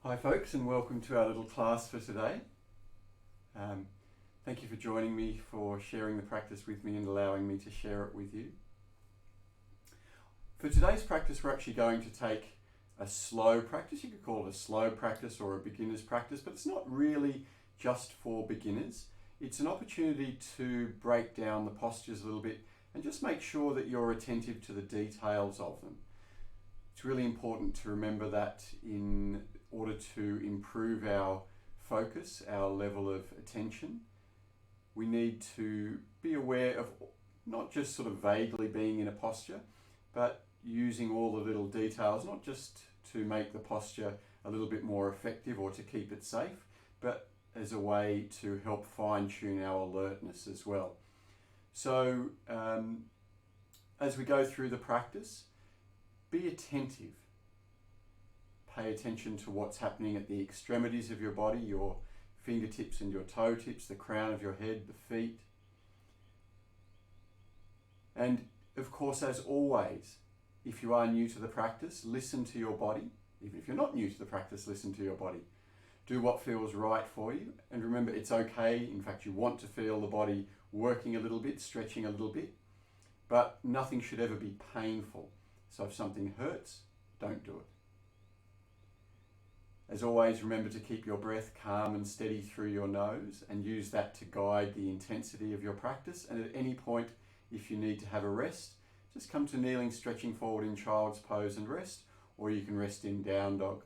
Hi folks, and welcome to our little class for today. Thank you for joining me, for sharing the practice with me and allowing me to share it with you. For today's practice, we're actually going to take a slow practice. You could call it a slow practice or a beginner's practice, but it's not really just for beginners. It's an opportunity to break down the postures a little bit and just make sure that you're attentive to the details of them. It's really important to remember that in order to improve our focus, our level of attention, we need to be aware of not just sort of vaguely being in a posture, but using all the little details, not just to make the posture a little bit more effective or to keep it safe, but as a way to help fine-tune our alertness as well. So as we go through the practice, be attentive. Pay attention to what's happening at the extremities of your body, your fingertips and your toe tips, the crown of your head, the feet. And of course, as always, if you are new to the practice, listen to your body. Even if you're not new to the practice, listen to your body. Do what feels right for you. And remember, it's okay. In fact, you want to feel the body working a little bit, stretching a little bit, but nothing should ever be painful. So if something hurts, don't do it. As always, remember to keep your breath calm and steady through your nose and use that to guide the intensity of your practice. And at any point, if you need to have a rest, just come to kneeling, stretching forward in child's pose and rest, or you can rest in down dog.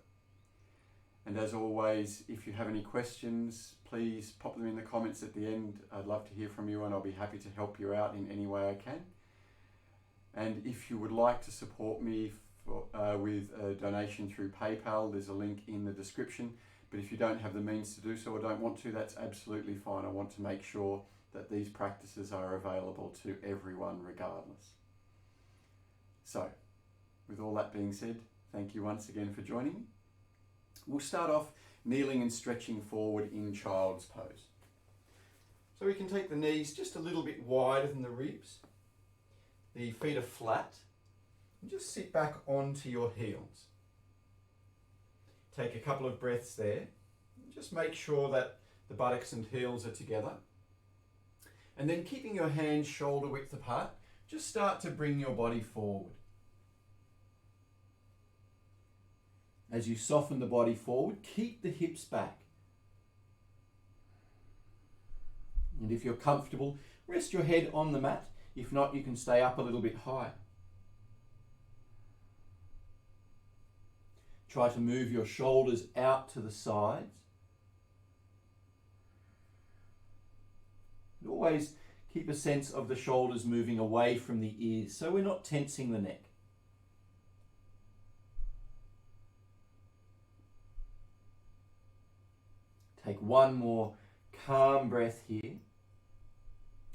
And as always, if you have any questions, please pop them in the comments at the end. I'd love to hear from you and I'll be happy to help you out in any way I can. And if you would like to support me with a donation through PayPal, there's a link in the description. But if you don't have the means to do so or don't want to, that's absolutely fine. I want to make sure that these practices are available to everyone regardless. So, with all that being said, thank you once again for joining me. We'll start off kneeling and stretching forward in child's pose. So we can take the knees just a little bit wider than the ribs. The feet are flat. And just sit back onto your heels. Take a couple of breaths there. Just make sure that the buttocks and heels are together. And then keeping your hands shoulder width apart, just start to bring your body forward. As you soften the body forward, keep the hips back. And if you're comfortable, rest your head on the mat. If not, you can stay up a little bit higher. Try to move your shoulders out to the sides. And always keep a sense of the shoulders moving away from the ears, so we're not tensing the neck. Take one more calm breath here.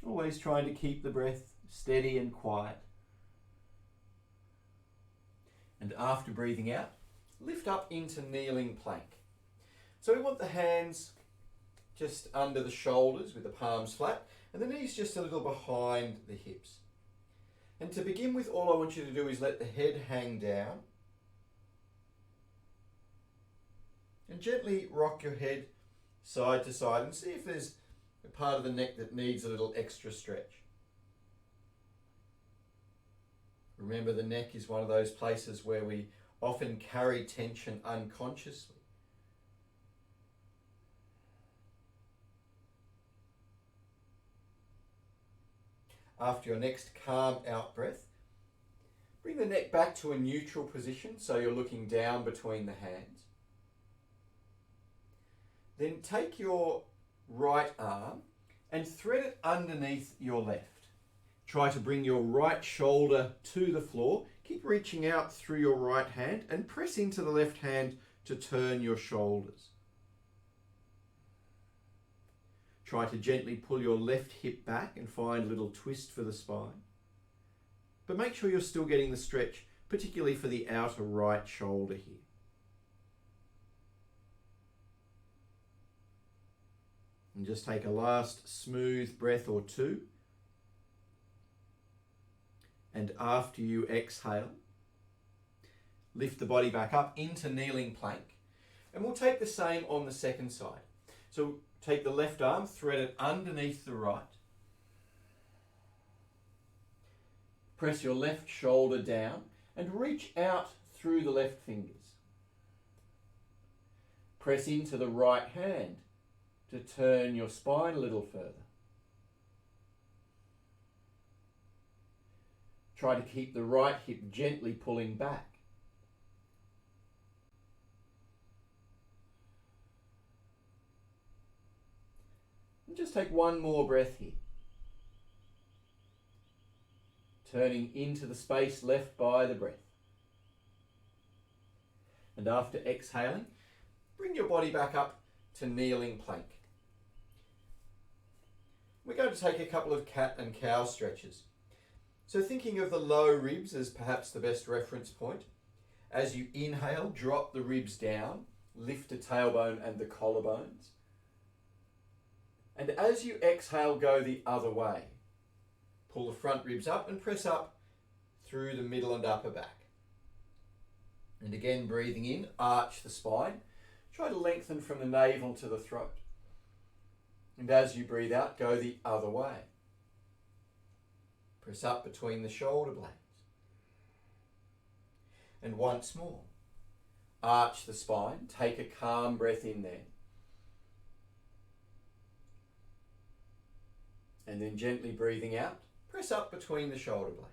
Always trying to keep the breath steady and quiet. And after breathing out, lift up into kneeling plank. So we want the hands just under the shoulders with the palms flat and the knees just a little behind the hips. And to begin with, all I want you to do is let the head hang down and gently rock your head side to side and see if there's a part of the neck that needs a little extra stretch. Remember, the neck is one of those places where we often carry tension unconsciously. After your next calm out breath, bring the neck back to a neutral position so you're looking down between the hands. Then take your right arm and thread it underneath your left. Try to bring your right shoulder to the floor. Keep reaching out through your right hand and press into the left hand to turn your shoulders. Try to gently pull your left hip back and find a little twist for the spine. But make sure you're still getting the stretch, particularly for the outer right shoulder here. And just take a last smooth breath or two. And after you exhale, lift the body back up into kneeling plank. And we'll take the same on the second side. So take the left arm, thread it underneath the right. Press your left shoulder down and reach out through the left fingers. Press into the right hand to turn your spine a little further. Try to keep the right hip gently pulling back. And just take one more breath here. Turning into the space left by the breath. And after exhaling, bring your body back up to kneeling plank. We're going to take a couple of cat and cow stretches. So thinking of the low ribs as perhaps the best reference point. As you inhale, drop the ribs down, lift the tailbone and the collarbones. And as you exhale, go the other way. Pull the front ribs up and press up through the middle and upper back. And again, breathing in, arch the spine. Try to lengthen from the navel to the throat. And as you breathe out, go the other way. Press up between the shoulder blades. And once more, arch the spine. Take a calm breath in there. And then gently breathing out, press up between the shoulder blades.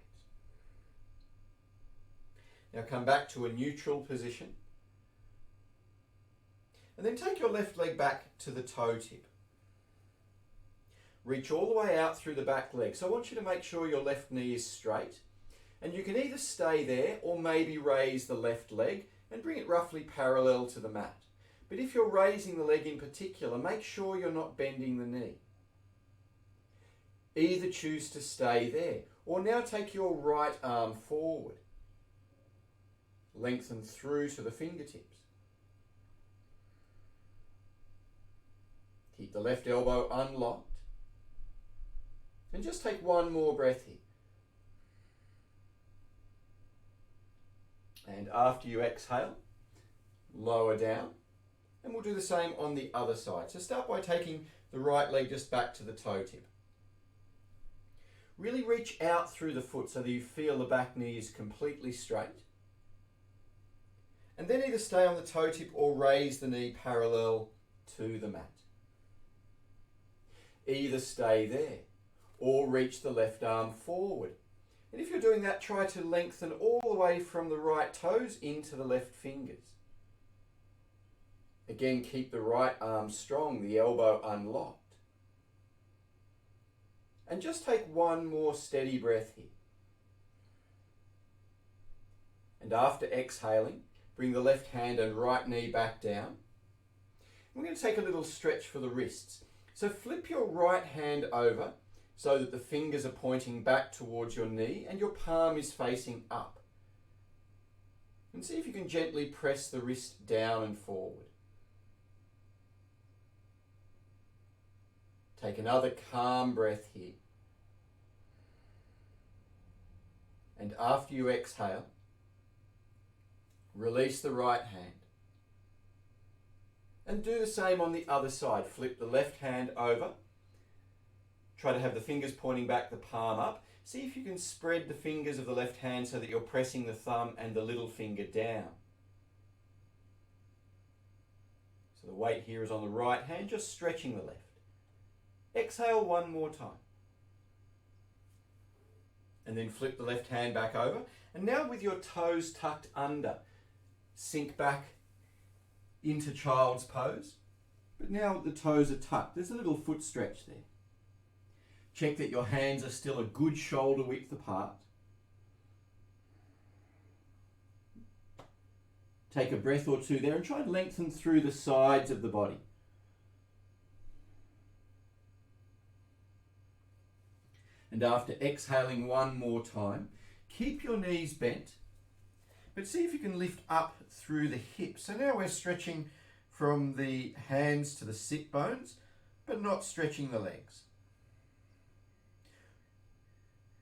Now come back to a neutral position. And then take your left leg back to the toe tip. Reach all the way out through the back leg. So I want you to make sure your left knee is straight. And you can either stay there or maybe raise the left leg and bring it roughly parallel to the mat. But if you're raising the leg in particular, make sure you're not bending the knee. Either choose to stay there or now take your right arm forward. Lengthen through to the fingertips. Keep the left elbow unlocked. And just take one more breath here. And after you exhale, lower down. And we'll do the same on the other side. So start by taking the right leg just back to the toe tip. Really reach out through the foot so that you feel the back knee is completely straight. And then either stay on the toe tip or raise the knee parallel to the mat. Either stay there or reach the left arm forward. And if you're doing that, try to lengthen all the way from the right toes into the left fingers. Again, keep the right arm strong, the elbow unlocked. And just take one more steady breath here. And after exhaling, bring the left hand and right knee back down. We're going to take a little stretch for the wrists. So flip your right hand over so that the fingers are pointing back towards your knee and your palm is facing up. And see if you can gently press the wrist down and forward. Take another calm breath here. And after you exhale, release the right hand. And do the same on the other side. Flip the left hand over. Try to have the fingers pointing back, the palm up. See if you can spread the fingers of the left hand so that you're pressing the thumb and the little finger down. So the weight here is on the right hand, just stretching the left. Exhale one more time. And then flip the left hand back over. And now with your toes tucked under, sink back into child's pose. But now the toes are tucked. There's a little foot stretch there. Check that your hands are still a good shoulder width apart. Take a breath or two there and try and lengthen through the sides of the body. And after exhaling one more time, keep your knees bent, but see if you can lift up through the hips. So now we're stretching from the hands to the sit bones, but not stretching the legs.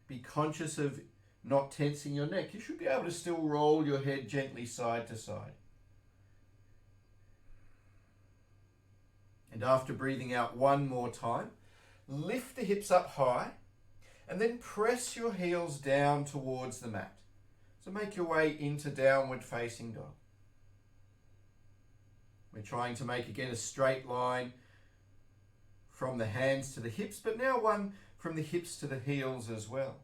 Be conscious of not tensing your neck. You should be able to still roll your head gently side to side. And after breathing out one more time, lift the hips up high and then press your heels down towards the mat. So make your way into downward facing dog. We're trying to make again a straight line from the hands to the hips, but now one from the hips to the heels as well.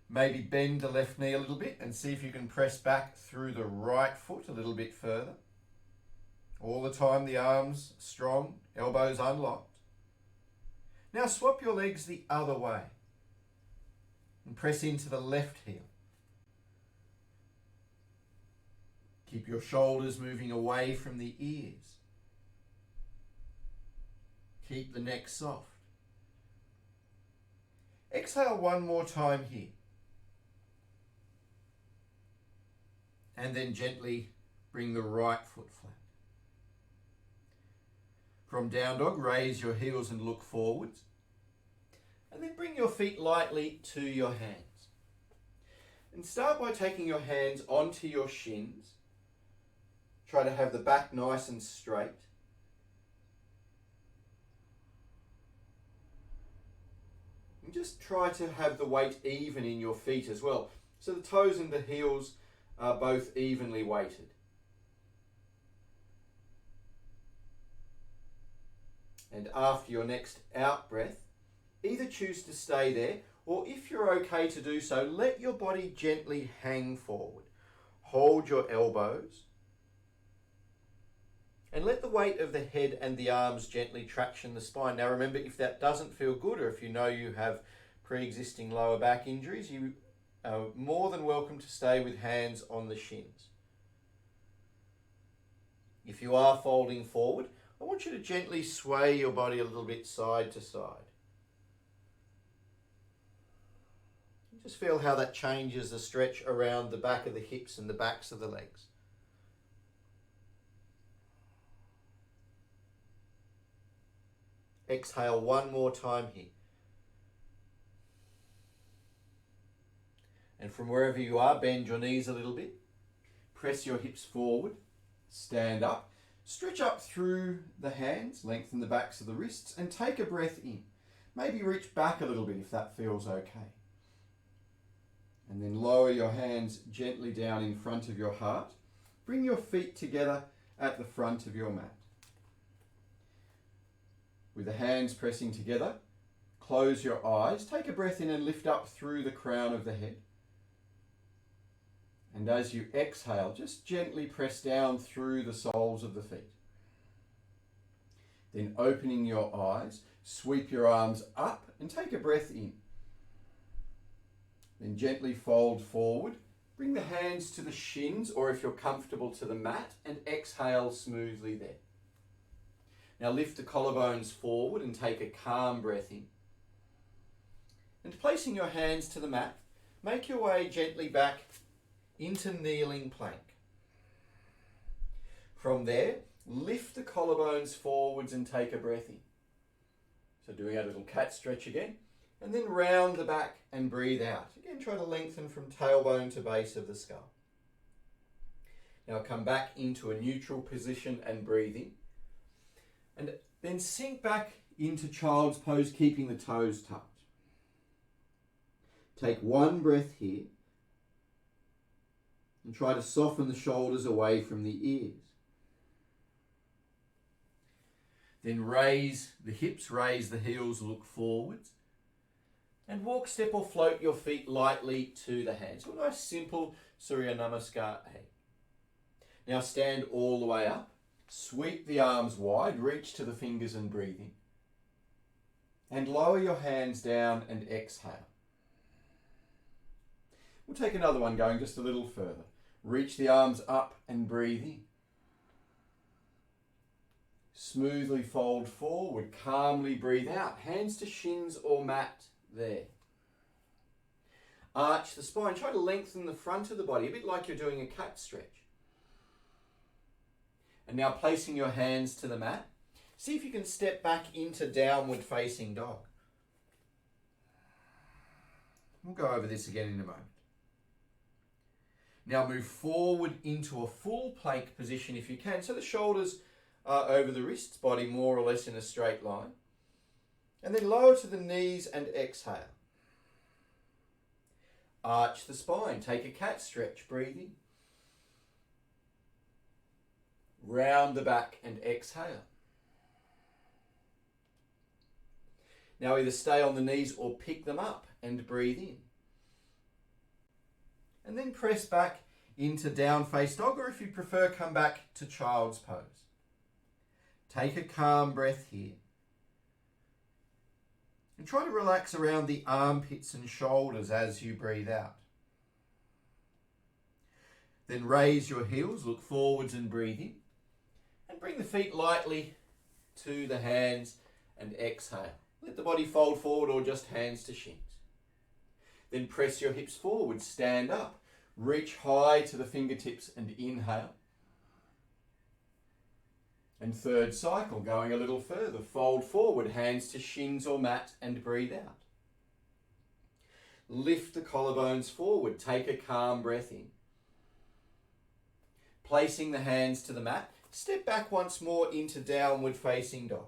Maybe bend the left knee a little bit and see if you can press back through the right foot a little bit further. All the time the arms strong, elbows unlocked. Now swap your legs the other way and press into the left heel. Keep your shoulders moving away from the ears. Keep the neck soft. Exhale one more time here. And then gently bring the right foot flat. From down dog, raise your heels and look forwards. And then bring your feet lightly to your hands. And start by taking your hands onto your shins. Try to have the back nice and straight. And just try to have the weight even in your feet as well. So the toes and the heels are both evenly weighted. And after your next out breath, either choose to stay there, or if you're okay to do so, let your body gently hang forward. Hold your elbows. And let the weight of the head and the arms gently traction the spine. Now remember, if that doesn't feel good, or if you know you have pre-existing lower back injuries, you are more than welcome to stay with hands on the shins. If you are folding forward, I want you to gently sway your body a little bit side to side. Just feel how that changes the stretch around the back of the hips and the backs of the legs. Exhale one more time here. And from wherever you are, bend your knees a little bit. Press your hips forward. Stand up. Stretch up through the hands. Lengthen the backs of the wrists. And take a breath in. Maybe reach back a little bit if that feels okay. And then lower your hands gently down in front of your heart. Bring your feet together at the front of your mat. With the hands pressing together, close your eyes. Take a breath in and lift up through the crown of the head. And as you exhale, just gently press down through the soles of the feet. Then opening your eyes, sweep your arms up and take a breath in. Then gently fold forward. Bring the hands to the shins, or if you're comfortable, to the mat, and exhale smoothly there. Now lift the collarbones forward and take a calm breath in. And placing your hands to the mat, make your way gently back into kneeling plank. From there, lift the collarbones forwards and take a breath in. So doing a little cat stretch again, and then round the back and breathe out. Again, try to lengthen from tailbone to base of the skull. Now come back into a neutral position and breathe in. And then sink back into child's pose, keeping the toes tucked. Take one breath here and try to soften the shoulders away from the ears. Then raise the hips, raise the heels, look forwards. And walk, step or float your feet lightly to the hands. So a nice simple Surya Namaskar A. Now stand all the way up. Sweep the arms wide, reach to the fingers and breathe in. And lower your hands down and exhale. We'll take another one going just a little further. Reach the arms up and breathe in. Smoothly fold forward, calmly breathe out. Hands to shins or mat there. Arch the spine. Try to lengthen the front of the body, a bit like you're doing a cat stretch. And now placing your hands to the mat, see if you can step back into downward facing dog. We'll go over this again in a moment. Now move forward into a full plank position if you can, so the shoulders over the wrists, body more or less in a straight line. And then lower to the knees and exhale. Arch the spine, take a cat stretch, breathe in. Round the back and exhale. Now either stay on the knees or pick them up and breathe in. And then press back into down face dog, or if you prefer, come back to child's pose. Take a calm breath here. And try to relax around the armpits and shoulders as you breathe out. Then raise your heels, look forwards and breathe in. And bring the feet lightly to the hands and exhale. Let the body fold forward or just hands to shins. Then press your hips forward, stand up. Reach high to the fingertips and inhale. And third cycle, going a little further. Fold forward, hands to shins or mat and breathe out. Lift the collarbones forward, take a calm breath in. Placing the hands to the mat, step back once more into downward facing dog.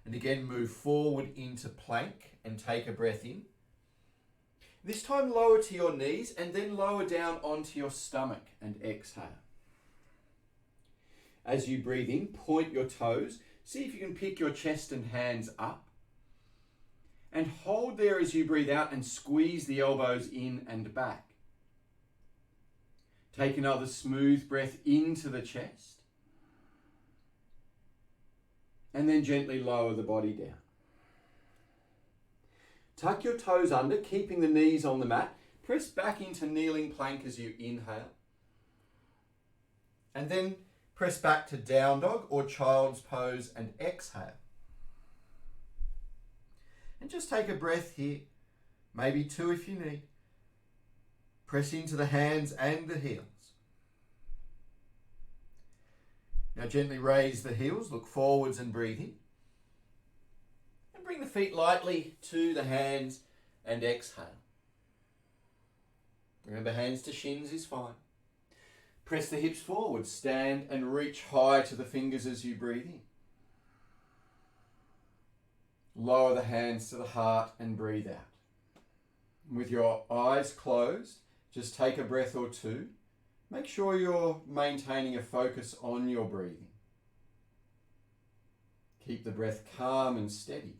And again, move forward into plank and take a breath in. This time lower to your knees and then lower down onto your stomach and exhale. As you breathe in, point your toes. See if you can pick your chest and hands up. And hold there as you breathe out and squeeze the elbows in and back. Take another smooth breath into the chest. And then gently lower the body down. Tuck your toes under, keeping the knees on the mat. Press back into kneeling plank as you inhale. And then press back to down dog or child's pose and exhale. And just take a breath here, maybe two if you need. Press into the hands and the heels. Now gently raise the heels, look forwards and breathe in. And bring the feet lightly to the hands and exhale. Remember, hands to shins is fine. Press the hips forward, stand and reach high to the fingers as you breathe in. Lower the hands to the heart and breathe out. With your eyes closed, just take a breath or two. Make sure you're maintaining a focus on your breathing. Keep the breath calm and steady.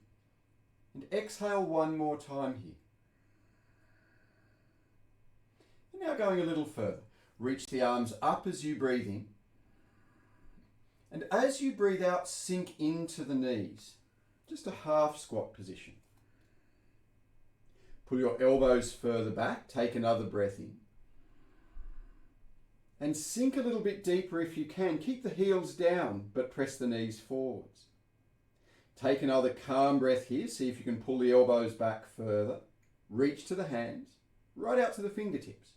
And exhale one more time here. And now going a little further. Reach the arms up as you breathe in. And as you breathe out, sink into the knees. Just a half squat position. Pull your elbows further back. Take another breath in. And sink a little bit deeper if you can. Keep the heels down, but press the knees forwards. Take another calm breath here. See if you can pull the elbows back further. Reach to the hands, right out to the fingertips.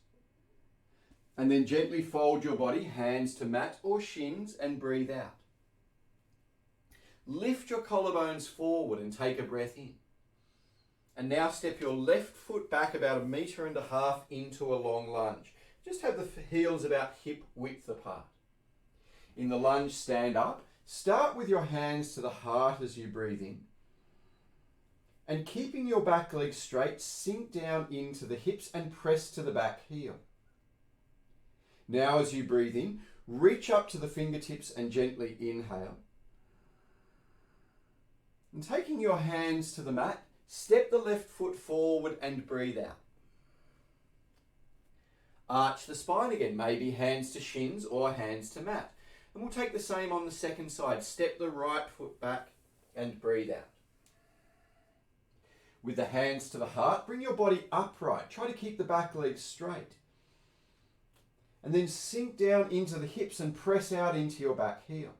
And then gently fold your body, hands to mat or shins, and breathe out. Lift your collarbones forward and take a breath in. And now step your left foot back about 1.5 meters into a long lunge. Just have the heels about hip width apart. In the lunge, stand up. Start with your hands to the heart as you breathe in. And keeping your back leg straight, sink down into the hips and press to the back heel. Now as you breathe in, reach up to the fingertips and gently inhale. And taking your hands to the mat, step the left foot forward and breathe out. Arch the spine again, maybe hands to shins or hands to mat. And we'll take the same on the second side. Step the right foot back and breathe out. With the hands to the heart, bring your body upright. Try to keep the back legs straight. And then sink down into the hips and press out into your back heel.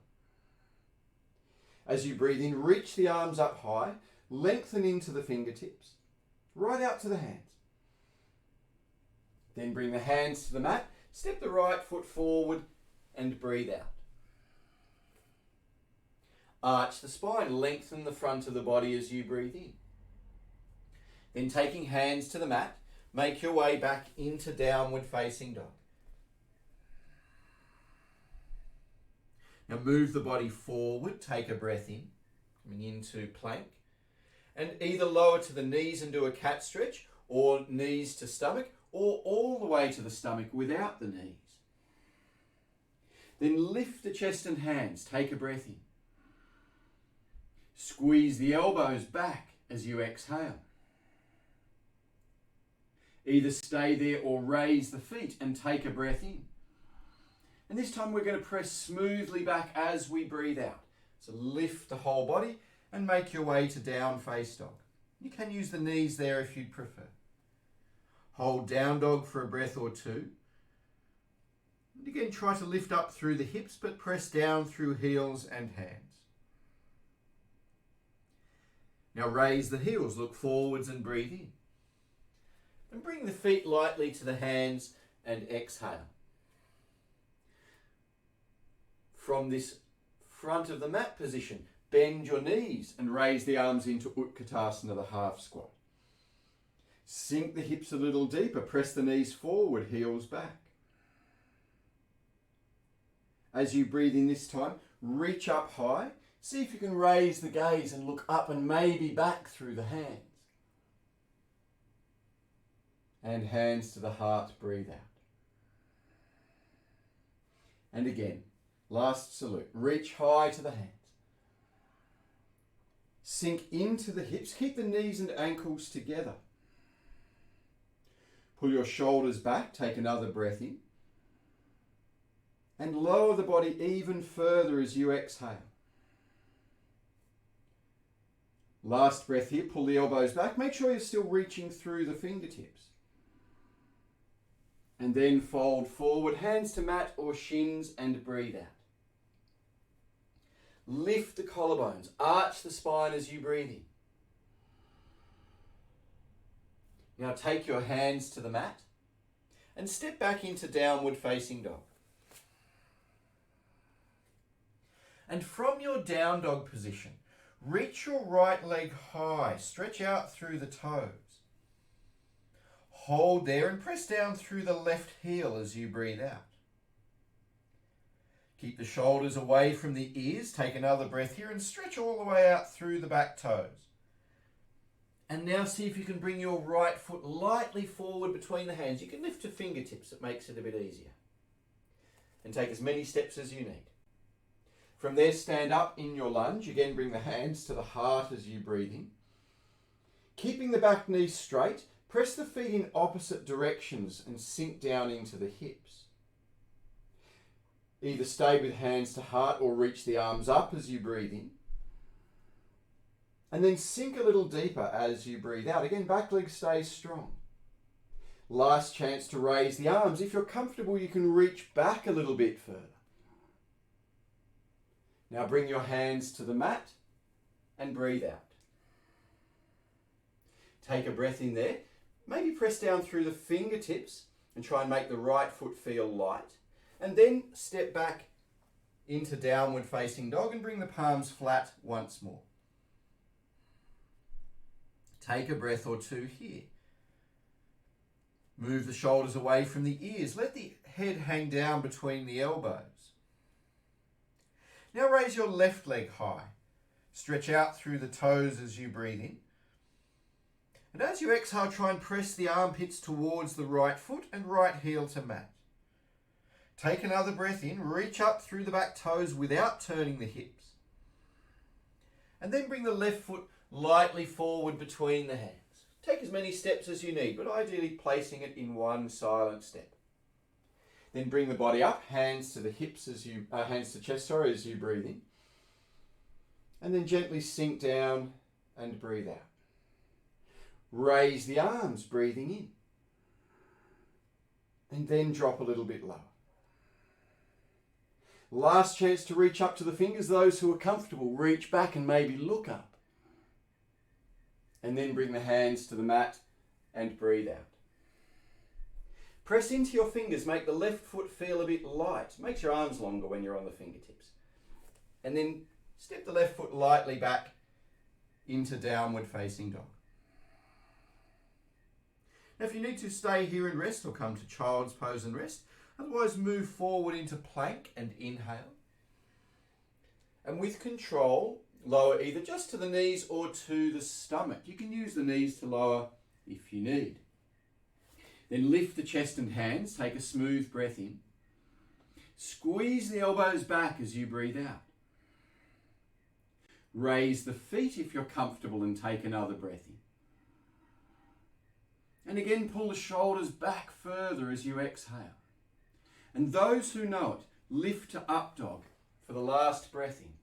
As you breathe in, reach the arms up high, lengthen into the fingertips, right out to the hands. Then bring the hands to the mat, step the right foot forward and breathe out. Arch the spine, lengthen the front of the body as you breathe in. Then taking hands to the mat, make your way back into downward facing dog. Now move the body forward, take a breath in, coming into plank. And either lower to the knees and do a cat stretch, or knees to stomach, or all the way to the stomach without the knees. Then lift the chest and hands, take a breath in. Squeeze the elbows back as you exhale. Either stay there or raise the feet and take a breath in. And this time we're going to press smoothly back as we breathe out. So lift the whole body and make your way to down face dog. You can use the knees there if you'd prefer. Hold down dog for a breath or two. And again, try to lift up through the hips, but press down through heels and hands. Now raise the heels, look forwards and breathe in. And bring the feet lightly to the hands and exhale. From this front of the mat position, bend your knees and raise the arms into Utkatasana, the half squat. Sink the hips a little deeper, press the knees forward, heels back. As you breathe in this time, reach up high. See if you can raise the gaze and look up and maybe back through the hands. And hands to the heart, breathe out. And again, last salute. Reach high to the hands. Sink into the hips. Keep the knees and ankles together. Pull your shoulders back. Take another breath in. And lower the body even further as you exhale. Last breath here. Pull the elbows back. Make sure you're still reaching through the fingertips. And then fold forward, hands to mat or shins, and breathe out. Lift the collarbones, arch the spine as you breathe in. Now take your hands to the mat and step back into downward facing dog. And from your down dog position, reach your right leg high, stretch out through the toes. Hold there and press down through the left heel as you breathe out. Keep the shoulders away from the ears. Take another breath here and stretch all the way out through the back toes. And now see if you can bring your right foot lightly forward between the hands. You can lift your fingertips, it makes it a bit easier. And take as many steps as you need. From there, stand up in your lunge. Again, bring the hands to the heart as you breathe in. Keeping the back knee straight, press the feet in opposite directions and sink down into the hips. Either stay with hands to heart or reach the arms up as you breathe in. And then sink a little deeper as you breathe out. Again, back leg stays strong. Last chance to raise the arms. If you're comfortable, you can reach back a little bit further. Now bring your hands to the mat and breathe out. Take a breath in there. Maybe press down through the fingertips and try and make the right foot feel light. And then step back into downward facing dog and bring the palms flat once more. Take a breath or two here. Move the shoulders away from the ears. Let the head hang down between the elbows. Now raise your left leg high. Stretch out through the toes as you breathe in. And as you exhale, try and press the armpits towards the right foot and right heel to mat. Take another breath in, reach up through the back toes without turning the hips. And then bring the left foot lightly forward between the hands. Take as many steps as you need, but ideally placing it in one silent step. Then bring the body up, hands to the hips hands to chest, as you breathe in. And then gently sink down and breathe out. Raise the arms, breathing in. And then drop a little bit lower. Last chance to reach up to the fingers. Those who are comfortable, reach back and maybe look up. And then bring the hands to the mat and breathe out. Press into your fingers, make the left foot feel a bit light. Makes your arms longer when you're on the fingertips. And then step the left foot lightly back into downward facing dog. Now if you need to stay here and rest or come to child's pose and rest, otherwise move forward into plank and inhale. And with control, lower either just to the knees or to the stomach. You can use the knees to lower if you need. Then lift the chest and hands, take a smooth breath in. Squeeze the elbows back as you breathe out. Raise the feet if you're comfortable and take another breath in. And again, pull the shoulders back further as you exhale. And those who know it, lift to up dog for the last breath in.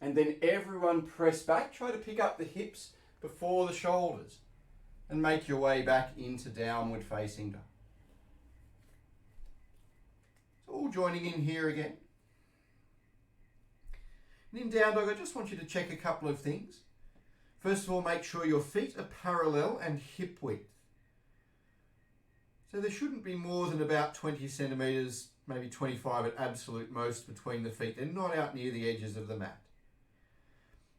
And then everyone press back. Try to pick up the hips before the shoulders and make your way back into downward facing dog. So all joining in here again. And in down dog, I just want you to check a couple of things. First of all, make sure your feet are parallel and hip width. So there shouldn't be more than about 20 centimetres, maybe 25 at absolute most between the feet. They're not out near the edges of the mat.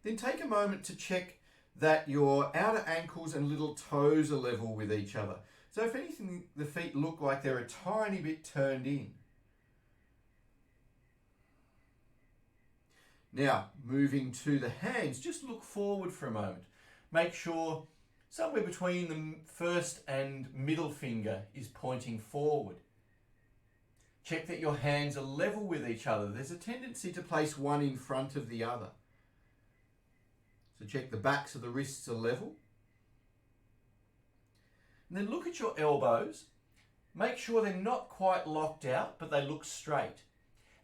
Then take a moment to check that your outer ankles and little toes are level with each other. So if anything, the feet look like they're a tiny bit turned in. Now, moving to the hands, just look forward for a moment. Make sure somewhere between the first and middle finger is pointing forward. Check that your hands are level with each other. There's a tendency to place one in front of the other. So check the backs of the wrists are level. And then look at your elbows. Make sure they're not quite locked out, but they look straight.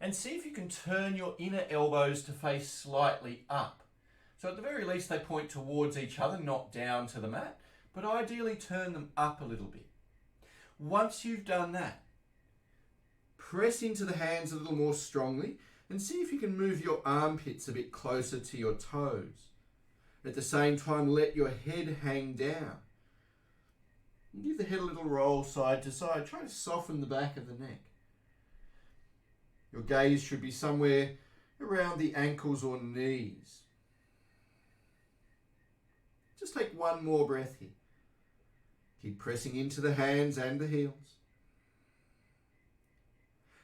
And see if you can turn your inner elbows to face slightly up. So at the very least they point towards each other, not down to the mat, but ideally turn them up a little bit. Once you've done that, press into the hands a little more strongly and see if you can move your armpits a bit closer to your toes. At the same time, let your head hang down. Give the head a little roll side to side. Try to soften the back of the neck. Your gaze should be somewhere around the ankles or knees. Just take one more breath here. Keep pressing into the hands and the heels.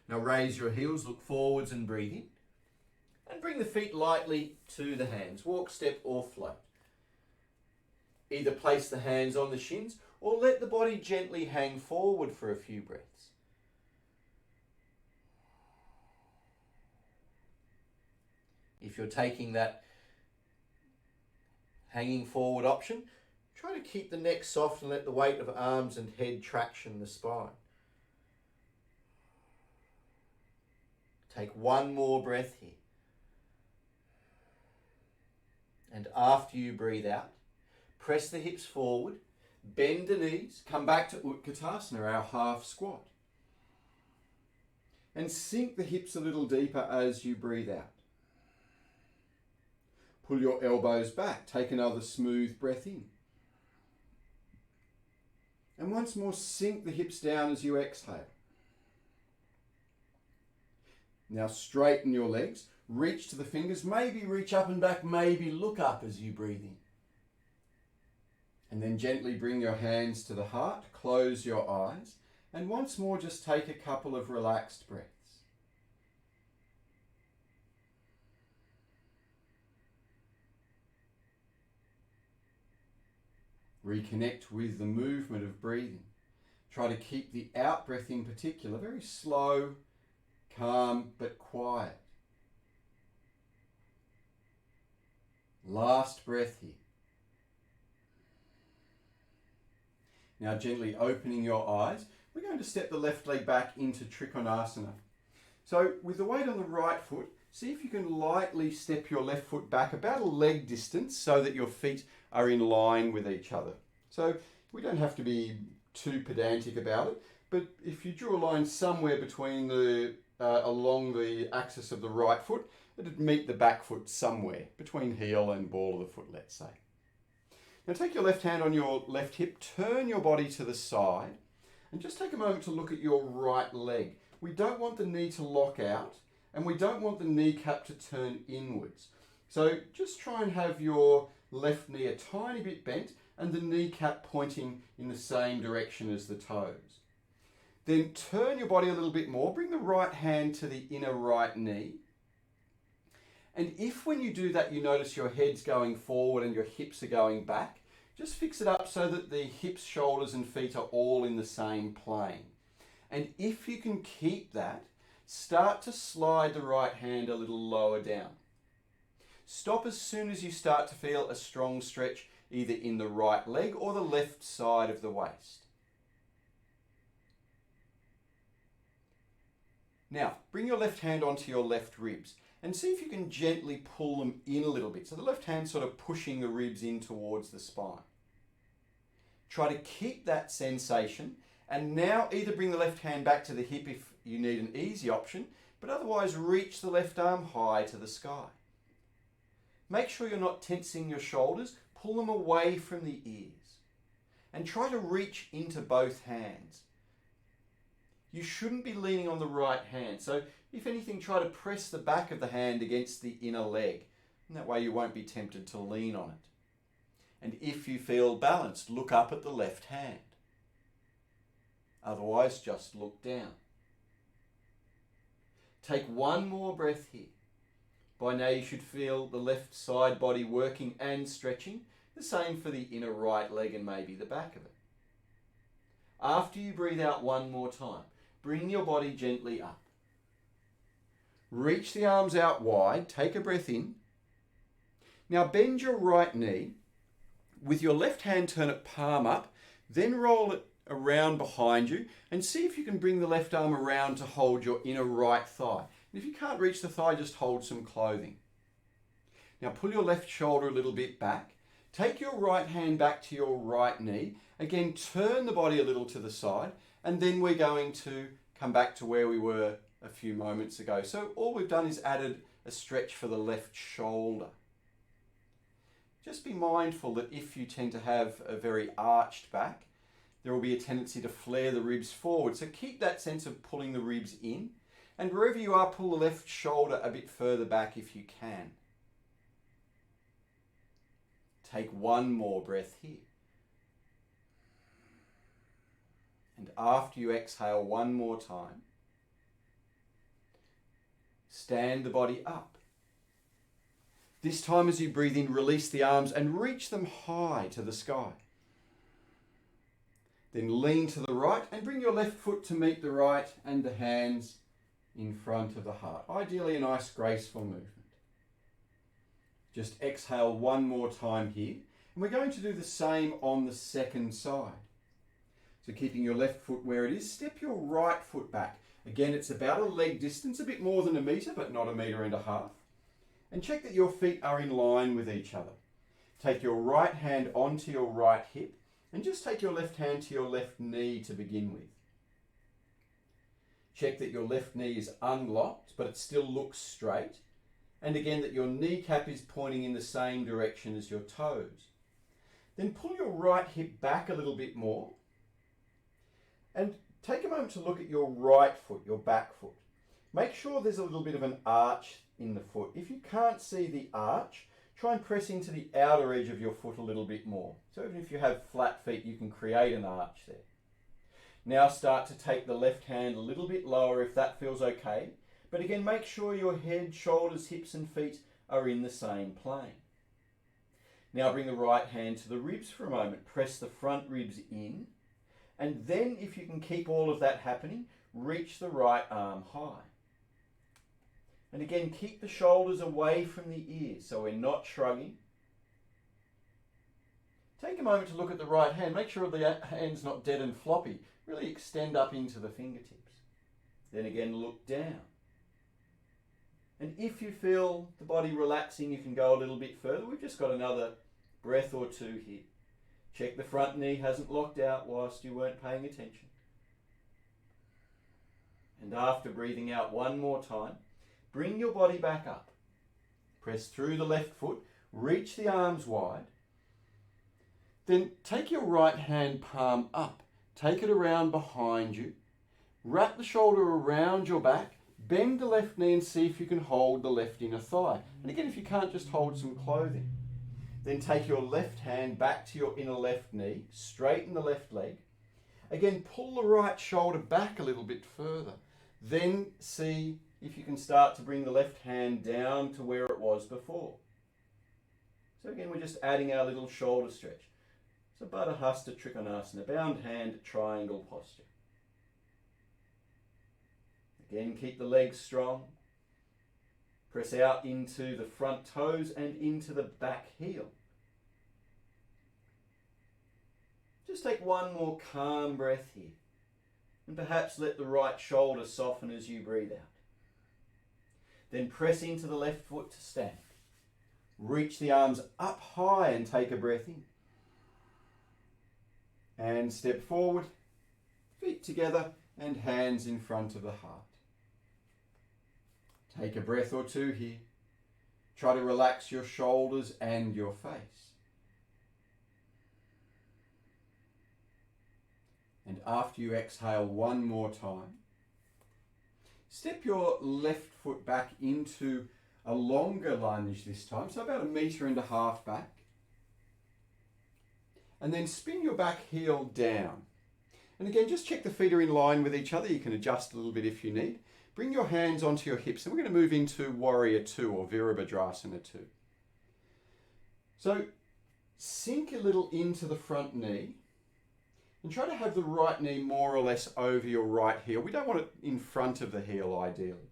Now raise your heels, look forwards and breathe in. And bring the feet lightly to the hands. Walk, step or float. Either place the hands on the shins or let the body gently hang forward for a few breaths. If you're taking that hanging forward option, try to keep the neck soft and let the weight of arms and head traction the spine. Take one more breath here. And after you breathe out, press the hips forward, bend the knees, come back to Utkatasana, our half squat. And sink the hips a little deeper as you breathe out. Pull your elbows back, take another smooth breath in. And once more, sink the hips down as you exhale. Now straighten your legs, reach to the fingers, maybe reach up and back, maybe look up as you breathe in. And then gently bring your hands to the heart, close your eyes, and once more just take a couple of relaxed breaths. Reconnect with the movement of breathing. Try to keep the out breath in particular very slow, calm but quiet. Last breath here. Now gently opening your eyes, we're going to step the left leg back into Trikhanasana. So with the weight on the right foot, see if you can lightly step your left foot back about a leg distance so that your feet are in line with each other. So we don't have to be too pedantic about it, but if you drew a line somewhere between along the axis of the right foot, it'd meet the back foot somewhere between heel and ball of the foot, let's say. Now take your left hand on your left hip, turn your body to the side, and just take a moment to look at your right leg. We don't want the knee to lock out, and we don't want the kneecap to turn inwards. So just try and have your left knee a tiny bit bent and the kneecap pointing in the same direction as the toes. Then turn your body a little bit more, bring the right hand to the inner right knee, And if when you do that you notice your head's going forward and your hips are going back, just fix it up so that the hips, shoulders and feet are all in the same plane. And if you can keep that, start to slide the right hand a little lower down. Stop as soon as you start to feel a strong stretch either in the right leg or the left side of the waist. Now, bring your left hand onto your left ribs and see if you can gently pull them in a little bit. So the left hand sort of pushing the ribs in towards the spine. Try to keep that sensation, and now either bring the left hand back to the hip if you need an easy option, but otherwise reach the left arm high to the sky. Make sure you're not tensing your shoulders, pull them away from the ears, and try to reach into both hands. You shouldn't be leaning on the right hand, so if anything, try to press the back of the hand against the inner leg, and that way you won't be tempted to lean on it. And if you feel balanced, look up at the left hand. Otherwise, just look down. Take one more breath here. By now you should feel the left side body working and stretching. The same for the inner right leg and maybe the back of it. After you breathe out one more time, bring your body gently up. Reach the arms out wide, take a breath in. Now bend your right knee. With your left hand, turn it palm up, then roll it around behind you and see if you can bring the left arm around to hold your inner right thigh. And if you can't reach the thigh, just hold some clothing. Now pull your left shoulder a little bit back. Take your right hand back to your right knee. Again, turn the body a little to the side, and then we're going to come back to where we were a few moments ago. So all we've done is added a stretch for the left shoulder. Just be mindful that if you tend to have a very arched back, there will be a tendency to flare the ribs forward. So keep that sense of pulling the ribs in, and wherever you are, pull the left shoulder a bit further back if you can. Take one more breath here. And after you exhale one more time, stand the body up. This time as you breathe in, release the arms and reach them high to the sky. Then lean to the right and bring your left foot to meet the right and the hands in front of the heart. Ideally a nice graceful movement. Just exhale one more time here. And we're going to do the same on the second side. So keeping your left foot where it is, step your right foot back. Again, it's about a leg distance, a bit more than a metre, but not a metre and a half. And check that your feet are in line with each other. Take your right hand onto your right hip and just take your left hand to your left knee to begin with. Check that your left knee is unlocked, but it still looks straight. And again, that your kneecap is pointing in the same direction as your toes. Then pull your right hip back a little bit more. And take a moment to look at your right foot, your back foot. Make sure there's a little bit of an arch in the foot. If you can't see the arch, try and press into the outer edge of your foot a little bit more. So even if you have flat feet, you can create an arch there. Now start to take the left hand a little bit lower if that feels okay. But again, make sure your head, shoulders, hips and feet are in the same plane. Now bring the right hand to the ribs for a moment. Press the front ribs in. And then, if you can keep all of that happening, reach the right arm high. And again, keep the shoulders away from the ears so we're not shrugging. Take a moment to look at the right hand. Make sure the hand's not dead and floppy. Really extend up into the fingertips. Then again, look down. And if you feel the body relaxing, you can go a little bit further. We've just got another breath or two here. Check the front knee hasn't locked out whilst you weren't paying attention. And after breathing out one more time, bring your body back up. Press through the left foot, reach the arms wide. Then take your right hand palm up. Take it around behind you. Wrap the shoulder around your back. Bend the left knee and see if you can hold the left inner thigh. And again, if you can't, just hold some clothing. Then take your left hand back to your inner left knee. Straighten the left leg. Again, pull the right shoulder back a little bit further. Then see if you can start to bring the left hand down to where it was before. So again, we're just adding our little shoulder stretch. So Baddha Hasta Trikhanasana, bound hand triangle posture. Again, keep the legs strong. Press out into the front toes and into the back heel. Just take one more calm breath here. And perhaps let the right shoulder soften as you breathe out. Then press into the left foot to stand. Reach the arms up high and take a breath in. And step forward, feet together and hands in front of the heart. Take a breath or two here. Try to relax your shoulders and your face. And after you exhale one more time, step your left foot back into a longer lunge this time, so about 1.5 meters back. And then spin your back heel down. And again, just check the feet are in line with each other. You can adjust a little bit if you need. Bring your hands onto your hips, and we're going to move into Warrior 2 or Virabhadrasana 2. So sink a little into the front knee and try to have the right knee more or less over your right heel. We don't want it in front of the heel ideally.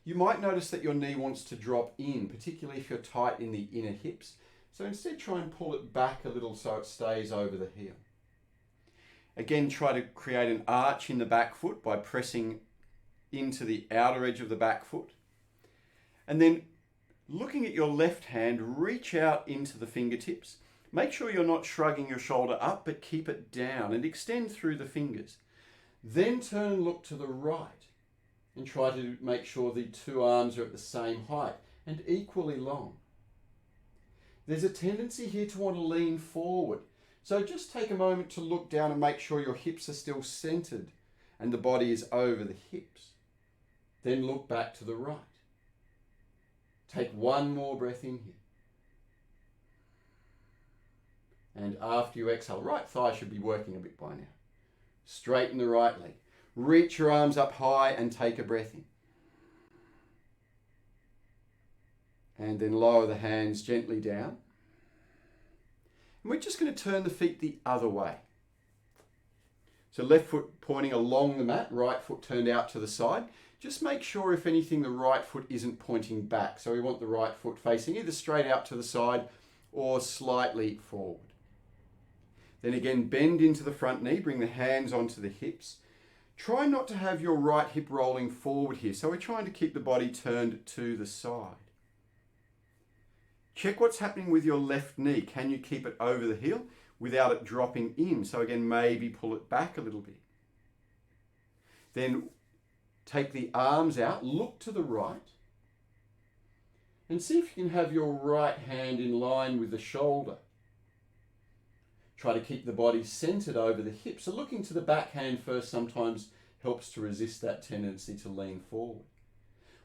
You might notice that your knee wants to drop in, particularly if you're tight in the inner hips. So instead try and pull it back a little so it stays over the heel. Again, try to create an arch in the back foot by pressing into the outer edge of the back foot. And then looking at your left hand, reach out into the fingertips. Make sure you're not shrugging your shoulder up, but keep it down and extend through the fingers. Then turn and look to the right and try to make sure the two arms are at the same height and equally long. There's a tendency here to want to lean forward. So just take a moment to look down and make sure your hips are still centered and the body is over the hips. Then look back to the right. Take one more breath in here. And after you exhale, right thigh should be working a bit by now. Straighten the right leg. Reach your arms up high and take a breath in. And then lower the hands gently down. And we're just going to turn the feet the other way. So left foot pointing along the mat, right foot turned out to the side. Just make sure, if anything, the right foot isn't pointing back. So we want the right foot facing either straight out to the side or slightly forward. Then again, bend into the front knee, bring the hands onto the hips. Try not to have your right hip rolling forward here. So we're trying to keep the body turned to the side. Check what's happening with your left knee. Can you keep it over the heel without it dropping in? So again, maybe pull it back a little bit. Then take the arms out, look to the right, and see if you can have your right hand in line with the shoulder. Try to keep the body centered over the hips. So looking to the back hand first sometimes helps to resist that tendency to lean forward.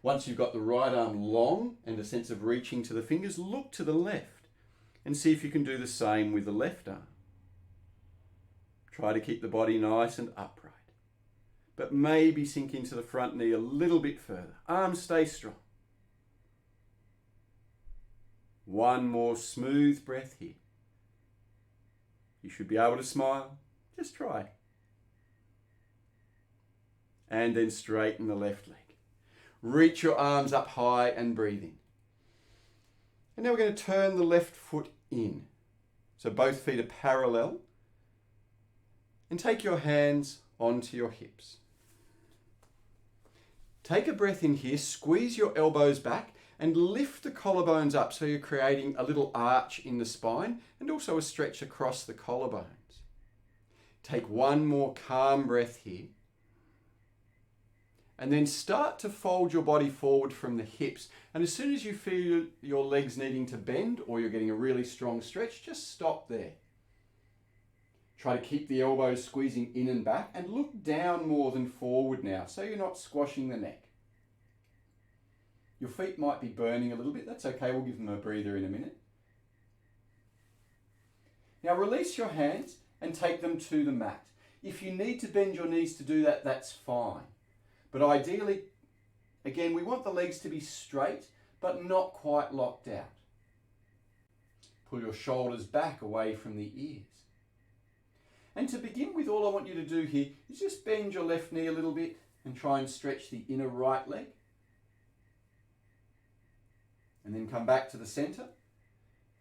Once you've got the right arm long and a sense of reaching to the fingers, look to the left and see if you can do the same with the left arm. Try to keep the body nice and upright, but maybe sink into the front knee a little bit further. Arms stay strong. One more smooth breath here. You should be able to smile. Just try. And then straighten the left leg. Reach your arms up high and breathe in. And now we're going to turn the left foot in. So both feet are parallel. And take your hands onto your hips. Take a breath in here, squeeze your elbows back and lift the collarbones up so you're creating a little arch in the spine and also a stretch across the collarbones. Take one more calm breath here. And then start to fold your body forward from the hips. And as soon as you feel your legs needing to bend or you're getting a really strong stretch, just stop there. Try to keep the elbows squeezing in and back and look down more than forward now so you're not squashing the neck. Your feet might be burning a little bit. That's okay. We'll give them a breather in a minute. Now release your hands and take them to the mat. If you need to bend your knees to do that, that's fine. But ideally, Again, we want the legs to be straight, but not quite locked out. Pull your shoulders back away from the ears. And to begin with, all I want you to do here is just bend your left knee a little bit and try and stretch the inner right leg. And then come back to the center.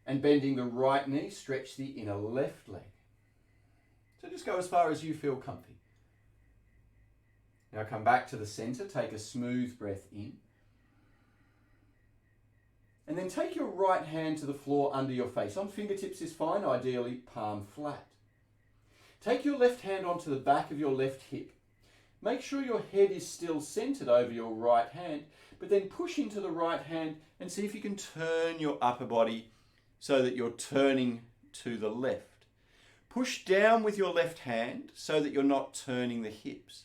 And bending the right knee, stretch the inner left leg. So just go as far as you feel comfy. Now come back to the center, take a smooth breath in. And then take your right hand to the floor under your face. On fingertips is fine, ideally palm flat. Take your left hand onto the back of your left hip. Make sure your head is still centered over your right hand, but then push into the right hand and see if you can turn your upper body so that you're turning to the left. Push down with your left hand so that you're not turning the hips.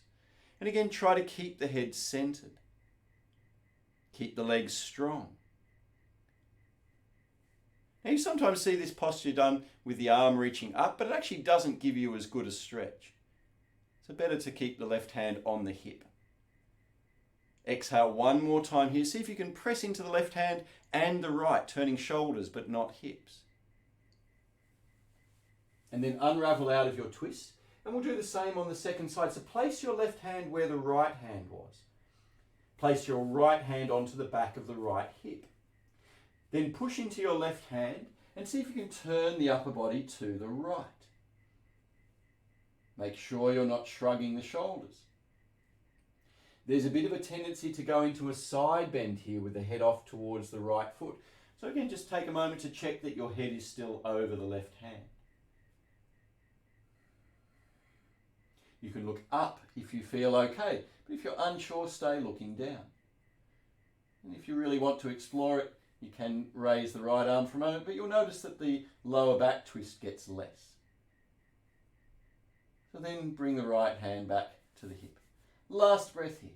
And again, try to keep the head centered. Keep the legs strong. Now you sometimes see this posture done with the arm reaching up, but it actually doesn't give you as good a stretch. So better to keep the left hand on the hip. Exhale one more time here. See if you can press into the left hand and the right, turning shoulders but not hips. And then unravel out of your twist. And we'll do the same on the second side. So place your left hand where the right hand was. Place your right hand onto the back of the right hip. Then push into your left hand and see if you can turn the upper body to the right. Make sure you're not shrugging the shoulders. There's a bit of a tendency to go into a side bend here with the head off towards the right foot. So again, just take a moment to check that your head is still over the left hand. You can look up if you feel okay, but if you're unsure, stay looking down. And if you really want to explore it, you can raise the right arm for a moment, but you'll notice that the lower back twist gets less. So then bring the right hand back to the hip. Last breath here.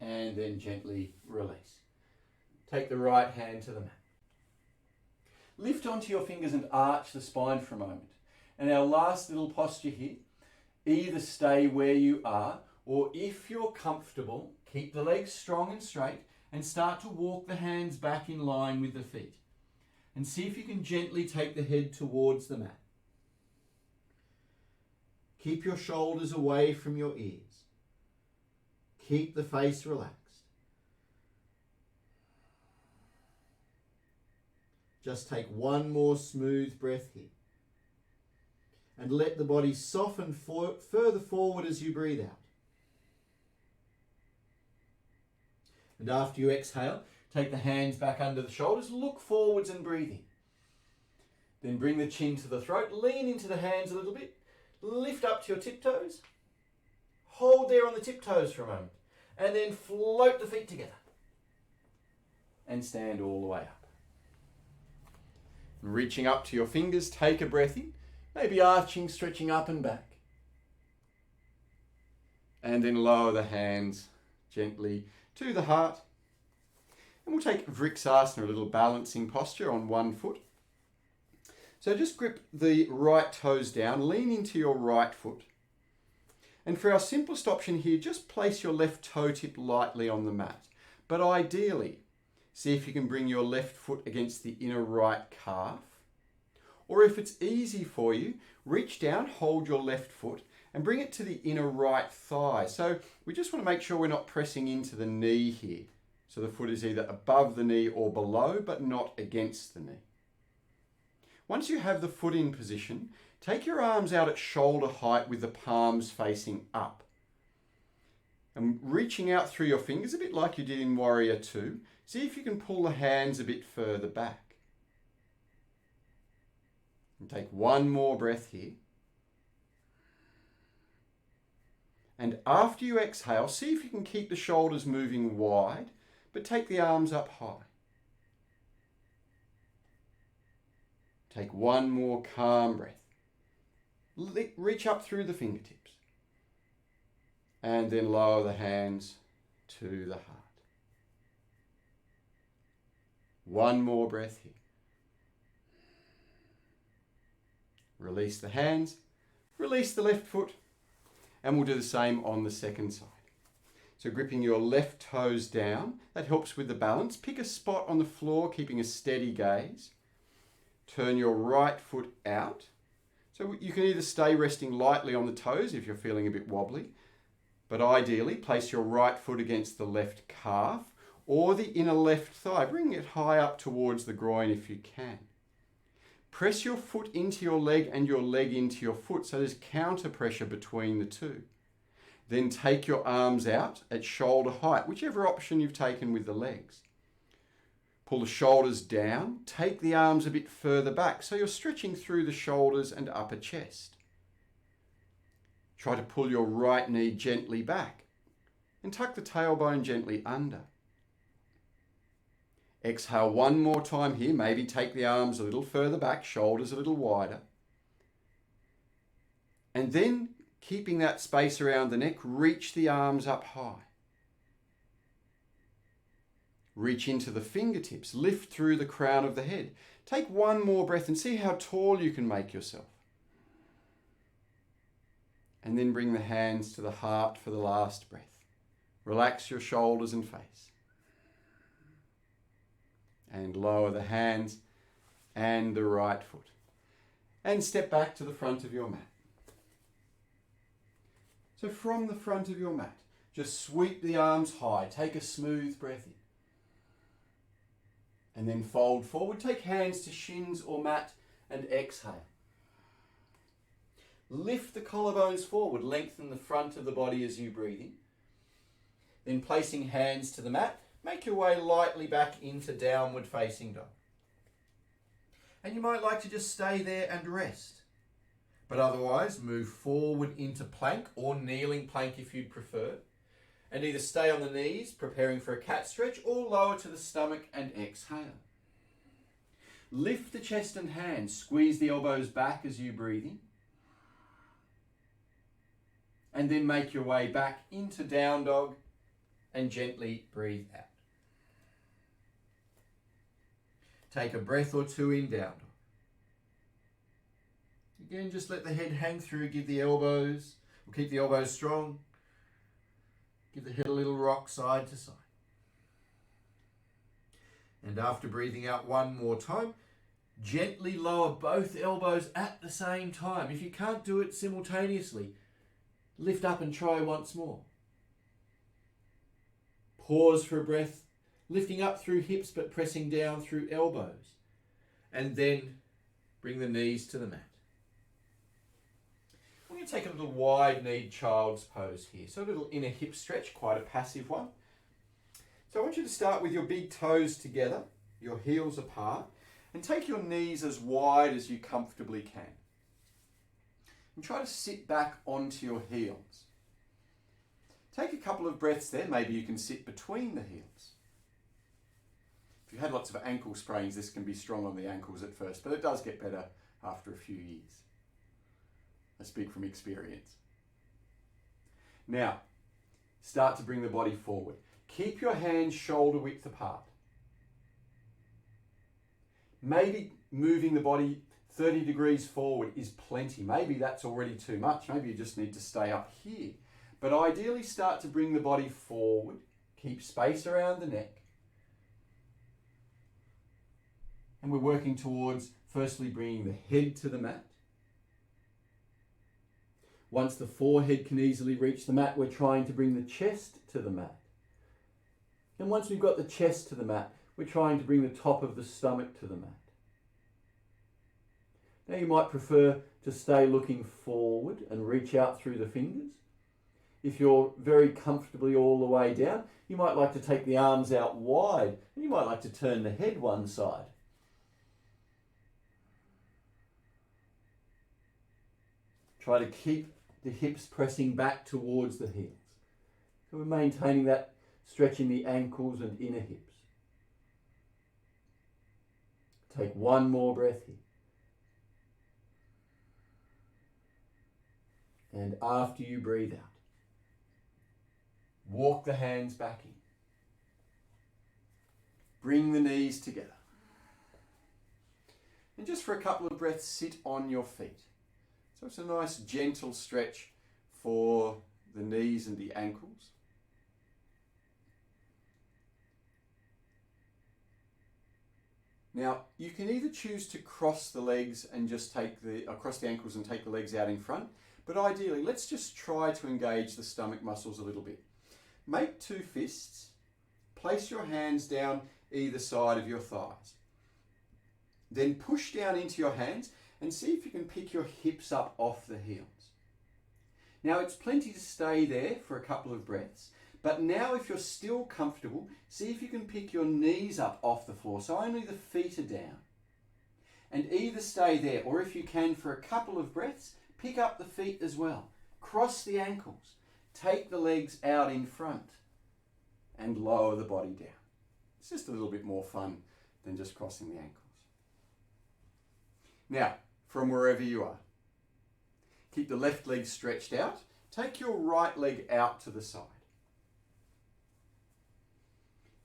And then gently release. Take the right hand to the mat. Lift onto your fingers and arch the spine for a moment. And our last little posture here, either stay where you are, or if you're comfortable, keep the legs strong and straight and start to walk the hands back in line with the feet. And see if you can gently take the head towards the mat. Keep your shoulders away from your ears. Keep the face relaxed. Just take one more smooth breath here. And let the body soften further forward as you breathe out. And after you exhale, take the hands back under the shoulders, look forwards and breathe in. Then bring the chin to the throat, lean into the hands a little bit, lift up to your tiptoes, hold there on the tiptoes for a moment, and then float the feet together. And stand all the way up. Reaching up to your fingers, take a breath in. Maybe arching, stretching up and back. And then lower the hands gently to the heart. And we'll take Trikhanasana, a little balancing posture on one foot. So just grip the right toes down, lean into your right foot. And for our simplest option here, just place your left toe tip lightly on the mat. But ideally, see if you can bring your left foot against the inner right calf. Or if it's easy for you, reach down, hold your left foot and bring it to the inner right thigh. So we just want to make sure we're not pressing into the knee here. So the foot is either above the knee or below, but not against the knee. Once you have the foot in position, take your arms out at shoulder height with the palms facing up. And reaching out through your fingers, a bit like you did in Warrior Two, see if you can pull the hands a bit further back. And take one more breath here. And after you exhale, see if you can keep the shoulders moving wide, but take the arms up high. Take one more calm breath. Reach up through the fingertips. And then lower the hands to the heart. One more breath here. Release the hands, release the left foot, And we'll do the same on the second side. So gripping your left toes down, that helps with the balance. Pick a spot on the floor, keeping a steady gaze. Turn your right foot out. So you can either stay resting lightly on the toes if you're feeling a bit wobbly, but ideally place your right foot against the left calf or the inner left thigh. Bring it high up towards the groin if you can. Press your foot into your leg and your leg into your foot so there's counter pressure between the two. Then take your arms out at shoulder height, whichever option you've taken with the legs. Pull the shoulders down, take the arms a bit further back so you're stretching through the shoulders and upper chest. Try to pull your right knee gently back and tuck the tailbone gently under. Exhale one more time here, maybe take the arms a little further back, shoulders a little wider. And then, keeping that space around the neck, reach the arms up high. Reach into the fingertips, lift through the crown of the head. Take one more breath and see how tall you can make yourself. And then bring the hands to the heart for the last breath. Relax your shoulders and face. And lower the hands and the right foot. And step back to the front of your mat. So from the front of your mat, just sweep the arms high. Take a smooth breath in. And then fold forward. Take hands to shins or mat and exhale. Lift the collarbones forward. Lengthen the front of the body as you breathe in. Then placing hands to the mat, make your way lightly back into downward facing dog. And you might like to just stay there and rest. But otherwise, move forward into plank or kneeling plank if you'd prefer. And either stay on the knees, preparing for a cat stretch, or lower to the stomach and exhale. Lift the chest and hands. Squeeze the elbows back as you breathe in. And then make your way back into down dog and gently breathe out. Take a breath or two in down dog. Again, just let the head hang through, give the elbows, or keep the elbows strong. Give the head a little rock side to side. And after breathing out one more time, gently lower both elbows at the same time. If you can't do it simultaneously, lift up and try once more. Pause for a breath, lifting up through hips but pressing down through elbows. And then bring the knees to the mat. We're going to take a little wide-kneed child's pose here. So a little inner hip stretch, quite a passive one. So I want you to start with your big toes together, your heels apart, and take your knees as wide as you comfortably can. And try to sit back onto your heels. Take a couple of breaths there. Maybe you can sit between the heels. If you've had lots of ankle sprains, this can be strong on the ankles at first, but it does get better after a few years. I speak from experience. Now, start to bring the body forward. Keep your hands shoulder width apart. Maybe moving the body 30 degrees forward is plenty. Maybe that's already too much. Maybe you just need to stay up here. But ideally start to bring the body forward. Keep space around the neck. And we're working towards firstly bringing the head to the mat. Once the forehead can easily reach the mat, we're trying to bring the chest to the mat. And once we've got the chest to the mat, we're trying to bring the top of the stomach to the mat. Now you might prefer to stay looking forward and reach out through the fingers. If you're very comfortably all the way down, you might like to take the arms out wide and you might like to turn the head one side. Try to keep the hips pressing back towards the heels. So we're maintaining that, stretching the ankles and inner hips. Take one more breath here. And after you breathe out, walk the hands back in. Bring the knees together. And just for a couple of breaths, sit on your feet. So it's a nice gentle stretch for the knees and the ankles. Now, you can either choose to cross the legs and just cross the ankles and take the legs out in front, but ideally, let's just try to engage the stomach muscles a little bit. Make 2 fists, place your hands down either side of your thighs. Then push down into your hands and see if you can pick your hips up off the heels. Now, it's plenty to stay there for a couple of breaths, but now if you're still comfortable, see if you can pick your knees up off the floor, so only the feet are down. And either stay there, or if you can for a couple of breaths, pick up the feet as well. Cross the ankles. Take the legs out in front and lower the body down. It's just a little bit more fun than just crossing the ankles. Now, from wherever you are, keep the left leg stretched out. Take your right leg out to the side.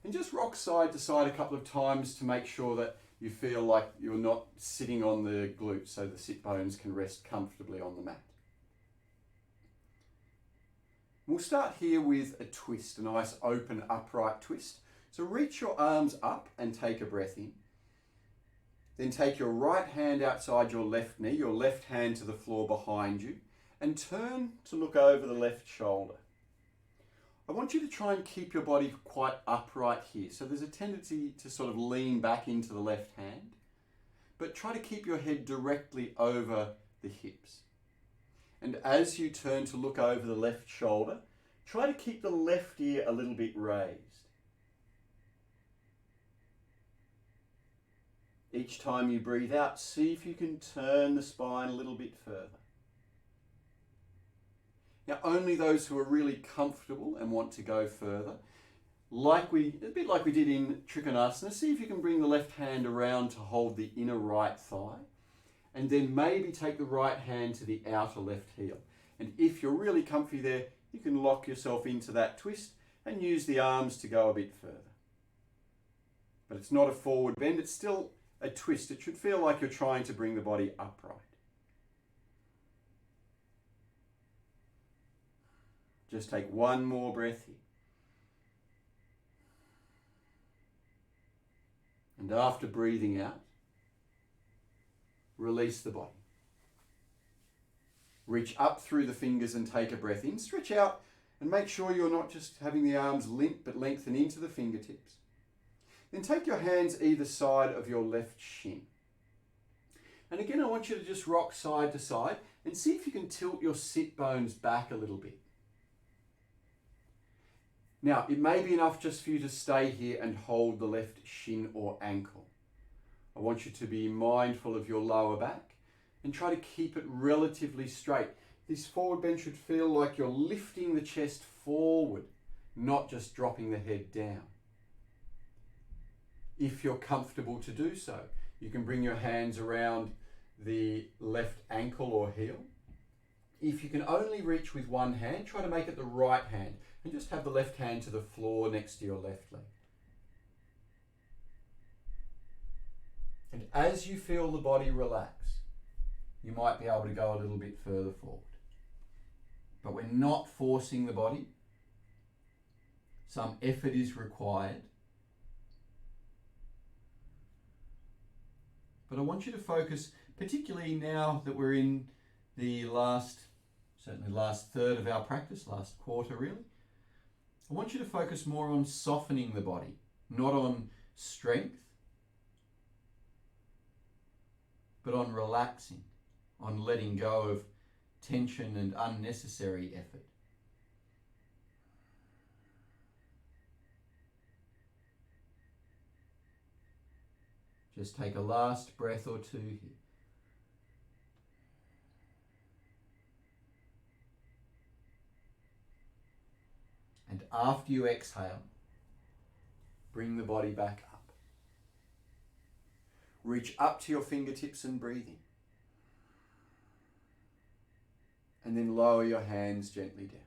And just rock side to side a couple of times to make sure that you feel like you're not sitting on the glutes, so the sit bones can rest comfortably on the mat. We'll start here with a twist, a nice open upright twist. So reach your arms up and take a breath in. Then take your right hand outside your left knee, your left hand to the floor behind you, and turn to look over the left shoulder. I want you to try and keep your body quite upright here. So there's a tendency to sort of lean back into the left hand, but try to keep your head directly over the hips. And as you turn to look over the left shoulder, try to keep the left ear a little bit raised. Each time you breathe out, see if you can turn the spine a little bit further. Now, only those who are really comfortable and want to go further, a bit like we did in Trikhanasana, see if you can bring the left hand around to hold the inner right thigh, and then maybe take the right hand to the outer left heel. And if you're really comfy there, you can lock yourself into that twist and use the arms to go a bit further. But it's not a forward bend, it's still a twist. It should feel like you're trying to bring the body upright. Just take one more breath here. And after breathing out, release the body. Reach up through the fingers and take a breath in. Stretch out and make sure you're not just having the arms limp but lengthen into the fingertips. Then take your hands either side of your left shin. And again, I want you to just rock side to side and see if you can tilt your sit bones back a little bit. Now, it may be enough just for you to stay here and hold the left shin or ankle. I want you to be mindful of your lower back and try to keep it relatively straight. This forward bend should feel like you're lifting the chest forward, not just dropping the head down. If you're comfortable to do so, you can bring your hands around the left ankle or heel. If you can only reach with one hand, try to make it the right hand and just have the left hand to the floor next to your left leg. And as you feel the body relax, you might be able to go a little bit further forward. But we're not forcing the body. Some effort is required. But I want you to focus, particularly now that we're in the last third of our practice, last quarter really. I want you to focus more on softening the body, not on strength, but on relaxing, on letting go of tension and unnecessary effort. Just take a last breath or two here. And after you exhale, bring the body back up. Reach up to your fingertips and breathe in. And then lower your hands gently down.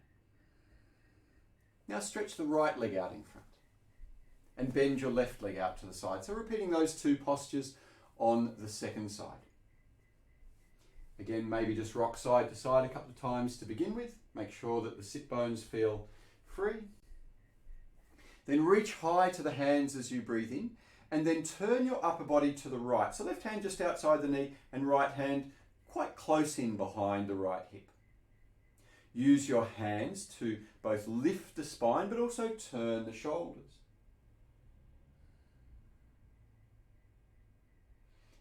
Now stretch the right leg out in front. And bend your left leg out to the side. So repeating those two postures on the second side. Again, maybe just rock side to side a couple of times to begin with. Make sure that the sit bones feel free. Then reach high to the hands as you breathe in, and then turn your upper body to the right. So left hand just outside the knee and right hand quite close in behind the right hip. Use your hands to both lift the spine but also turn the shoulders.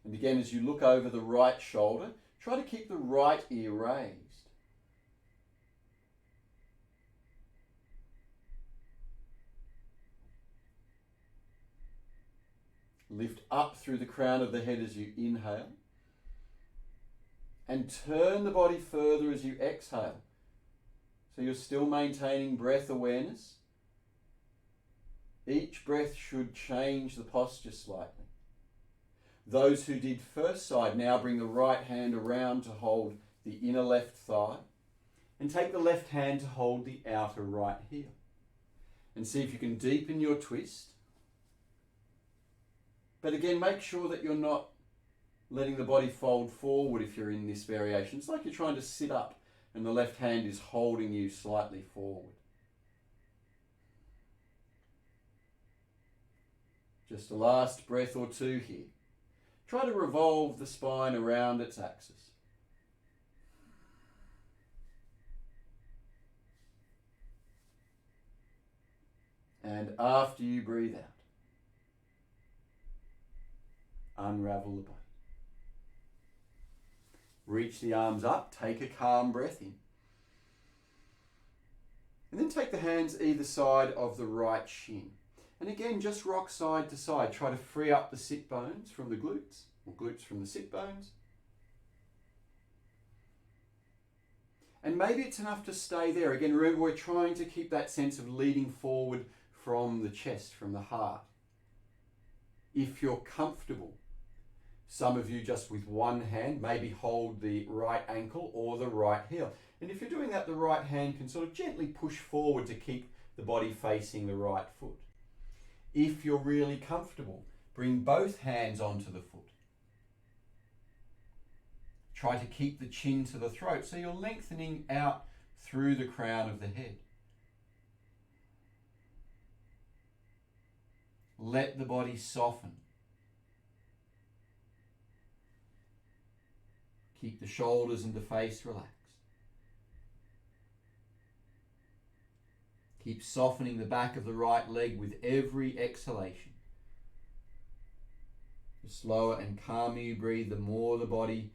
And again, as you look over the right shoulder, try to keep the right ear raised. Lift up through the crown of the head as you inhale. And turn the body further as you exhale. So you're still maintaining breath awareness. Each breath should change the posture slightly. Those who did first side now bring the right hand around to hold the inner left thigh. And take the left hand to hold the outer right heel. And see if you can deepen your twist. But again, make sure that you're not letting the body fold forward if you're in this variation. It's like you're trying to sit up and the left hand is holding you slightly forward. Just a last breath or two here. Try to revolve the spine around its axis. And after you breathe out, unravel the body. Reach the arms up, take a calm breath in. And then take the hands either side of the right shin. And again, just rock side to side. Try to free up the sit bones from the glutes, or glutes from the sit bones. And maybe it's enough to stay there. Again, remember we're trying to keep that sense of leading forward from the chest, from the heart. If you're comfortable, some of you just with one hand, maybe hold the right ankle or the right heel. And if you're doing that, the right hand can sort of gently push forward to keep the body facing the right foot. If you're really comfortable, bring both hands onto the foot. Try to keep the chin to the throat so you're lengthening out through the crown of the head. Let the body soften. Keep the shoulders and the face relaxed. Keep softening the back of the right leg with every exhalation. The slower and calmer you breathe, the more the body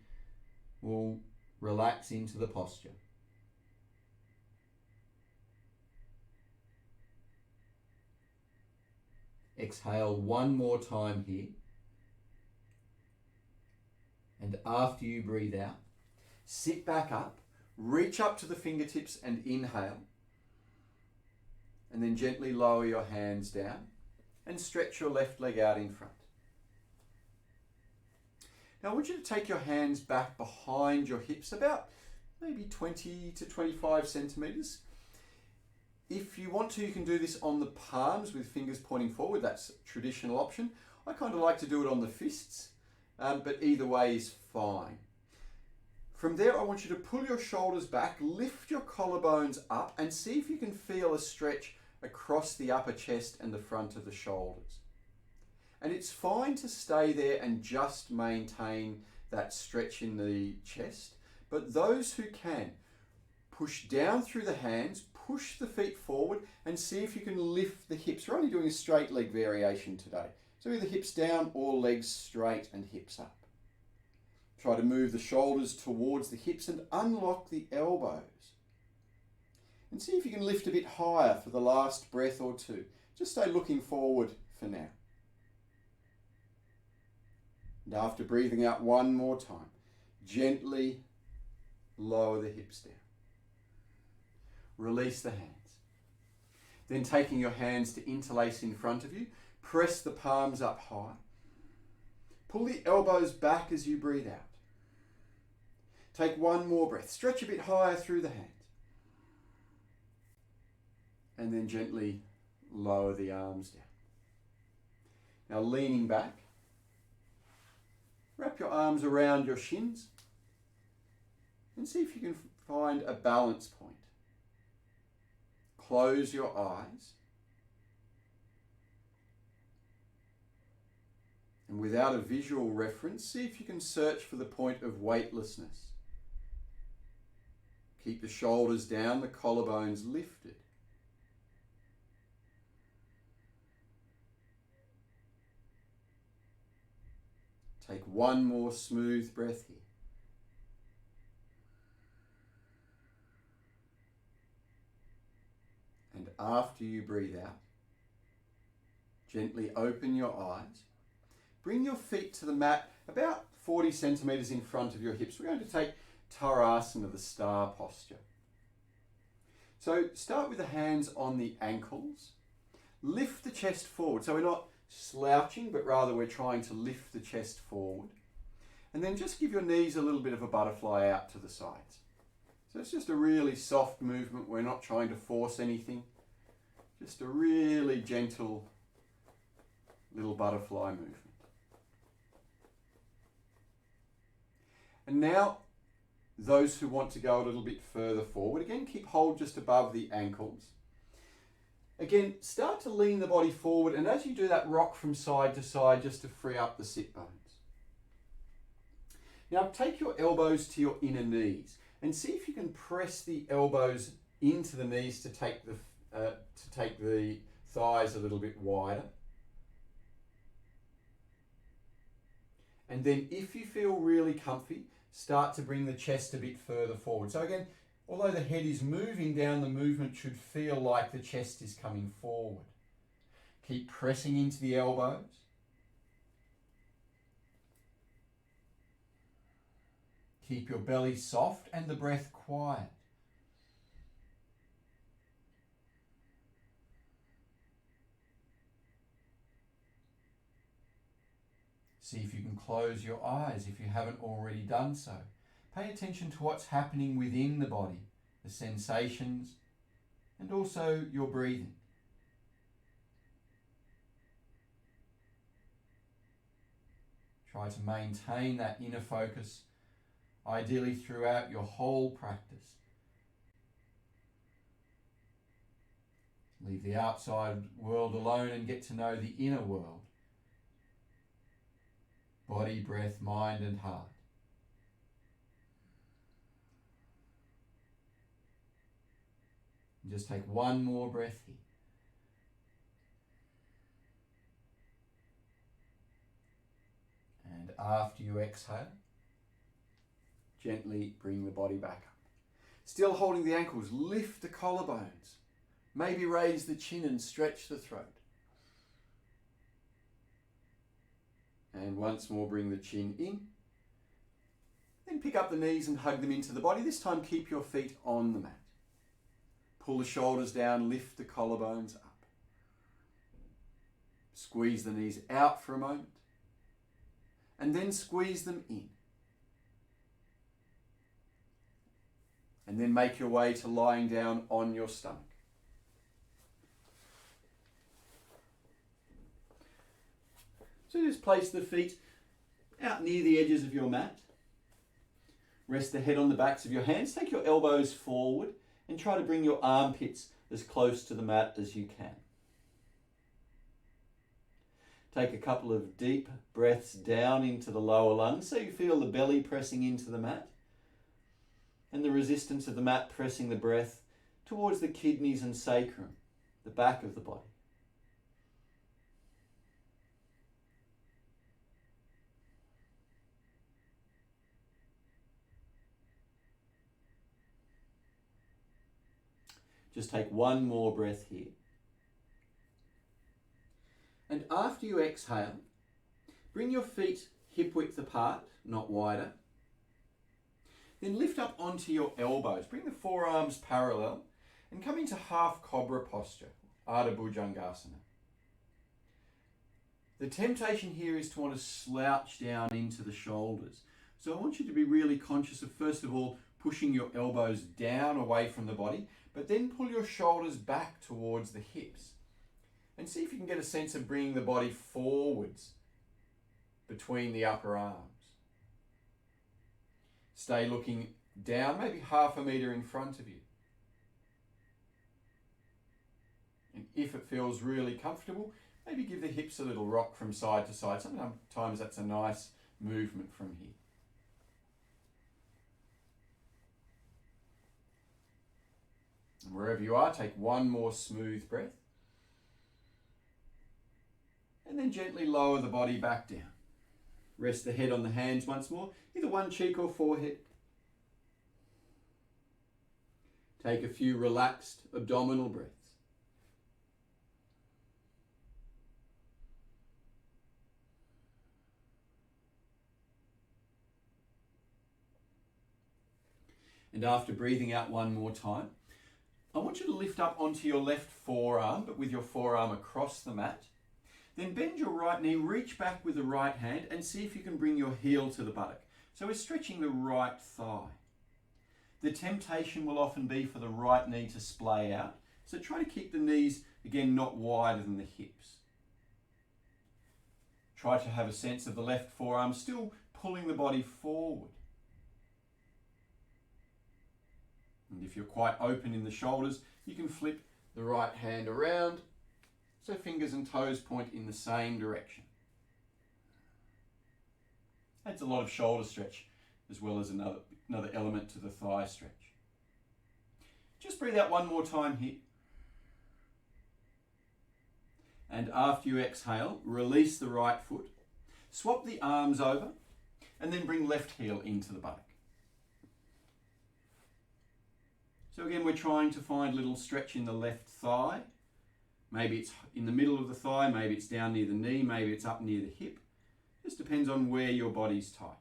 will relax into the posture. Exhale one more time here. And after you breathe out, sit back up, reach up to the fingertips and inhale. And then gently lower your hands down and stretch your left leg out in front. Now I want you to take your hands back behind your hips about maybe 20 to 25 centimeters. If you want to, you can do this on the palms with fingers pointing forward. That's a traditional option. I kind of like to do it on the fists, but either way is fine. From there, I want you to pull your shoulders back, lift your collarbones up, and see if you can feel a stretch across the upper chest and the front of the shoulders. And it's fine to stay there and just maintain that stretch in the chest, but those who can, push down through the hands, push the feet forward, and see if you can lift the hips. We're only doing a straight leg variation today. So either hips down or legs straight and hips up. Try to move the shoulders towards the hips and unlock the elbows. And see if you can lift a bit higher for the last breath or two. Just stay looking forward for now. And after breathing out one more time, gently lower the hips down. Release the hands. Then taking your hands to interlace in front of you, press the palms up high. Pull the elbows back as you breathe out. Take one more breath. Stretch a bit higher through the hands. And then gently lower the arms down. Now leaning back, wrap your arms around your shins And see if you can find a balance point. Close your eyes. And without a visual reference, see if you can search for the point of weightlessness. Keep the shoulders down, the collarbones lifted. Take one more smooth breath here. And after you breathe out, gently open your eyes. Bring your feet to the mat about 40 centimetres in front of your hips. We're going to take Tarasana, the star posture. So start with the hands on the ankles. Lift the chest forward. So we're not slouching, but rather we're trying to lift the chest forward. And then just give your knees a little bit of a butterfly out to the sides. So it's just a really soft movement. We're not trying to force anything. Just a really gentle little butterfly movement. And now, those who want to go a little bit further forward, again, keep hold just above the ankles. Again, start to lean the body forward, and as you do that, rock from side to side just to free up the sit bones. Now, take your elbows to your inner knees and see if you can press the elbows into the knees to take the thighs a little bit wider. And then if you feel really comfy, start to bring the chest a bit further forward. So again, although the head is moving down, the movement should feel like the chest is coming forward. Keep pressing into the elbows. Keep your belly soft and the breath quiet. See if you can close your eyes if you haven't already done so. Pay attention to what's happening within the body, the sensations, and also your breathing. Try to maintain that inner focus, ideally throughout your whole practice. Leave the outside world alone and get to know the inner world. Body, breath, mind and heart. And just take one more breath here. And after you exhale, gently bring the body back up. Still holding the ankles, lift the collarbones. Maybe raise the chin and stretch the throat. And once more bring the chin in. Then pick up the knees and hug them into the body. This time keep your feet on the mat. Pull the shoulders down, lift the collarbones up. Squeeze the knees out for a moment. And then squeeze them in. And then make your way to lying down on your stomach. So just place the feet out near the edges of your mat. Rest the head on the backs of your hands. Take your elbows forward and try to bring your armpits as close to the mat as you can. Take a couple of deep breaths down into the lower lungs so you feel the belly pressing into the mat and the resistance of the mat pressing the breath towards the kidneys and sacrum, the back of the body. Just take one more breath here. And after you exhale, bring your feet hip width apart, not wider. Then lift up onto your elbows. Bring the forearms parallel and come into half Cobra posture, Adibujangasana. The temptation here is to want to slouch down into the shoulders. So I want you to be really conscious of, first of all, pushing your elbows down away from the body, but then pull your shoulders back towards the hips. And see if you can get a sense of bringing the body forwards between the upper arms. Stay looking down, maybe half a metre in front of you. And if it feels really comfortable, maybe give the hips a little rock from side to side. Sometimes that's a nice movement from here. And wherever you are, take one more smooth breath. And then gently lower the body back down. Rest the head on the hands once more, either one cheek or forehead. Take a few relaxed abdominal breaths. And after breathing out one more time, I want you to lift up onto your left forearm, but with your forearm across the mat. Then bend your right knee, reach back with the right hand and see if you can bring your heel to the buttock. So we're stretching the right thigh. The temptation will often be for the right knee to splay out. So try to keep the knees, again, not wider than the hips. Try to have a sense of the left forearm still pulling the body forward. And if you're quite open in the shoulders, you can flip the right hand around so fingers and toes point in the same direction. Adds a lot of shoulder stretch as well as another element to the thigh stretch. Just breathe out one more time here. And after you exhale, release the right foot, swap the arms over, and then bring left heel into the buttock. So again, we're trying to find a little stretch in the left thigh. Maybe it's in the middle of the thigh, maybe it's down near the knee, maybe it's up near the hip. Just depends on where your body's tight.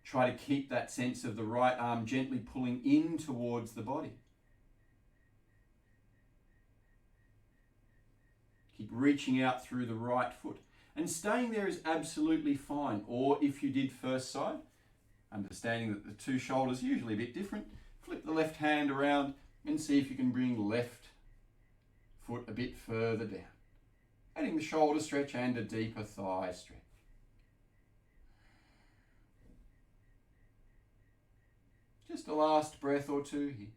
Try to keep that sense of the right arm gently pulling in towards the body. Keep reaching out through the right foot. And staying there is absolutely fine. Or if you did first side, understanding that the two shoulders are usually a bit different, flip the left hand around and see if you can bring left foot a bit further down. Adding the shoulder stretch and a deeper thigh stretch. Just a last breath or two here.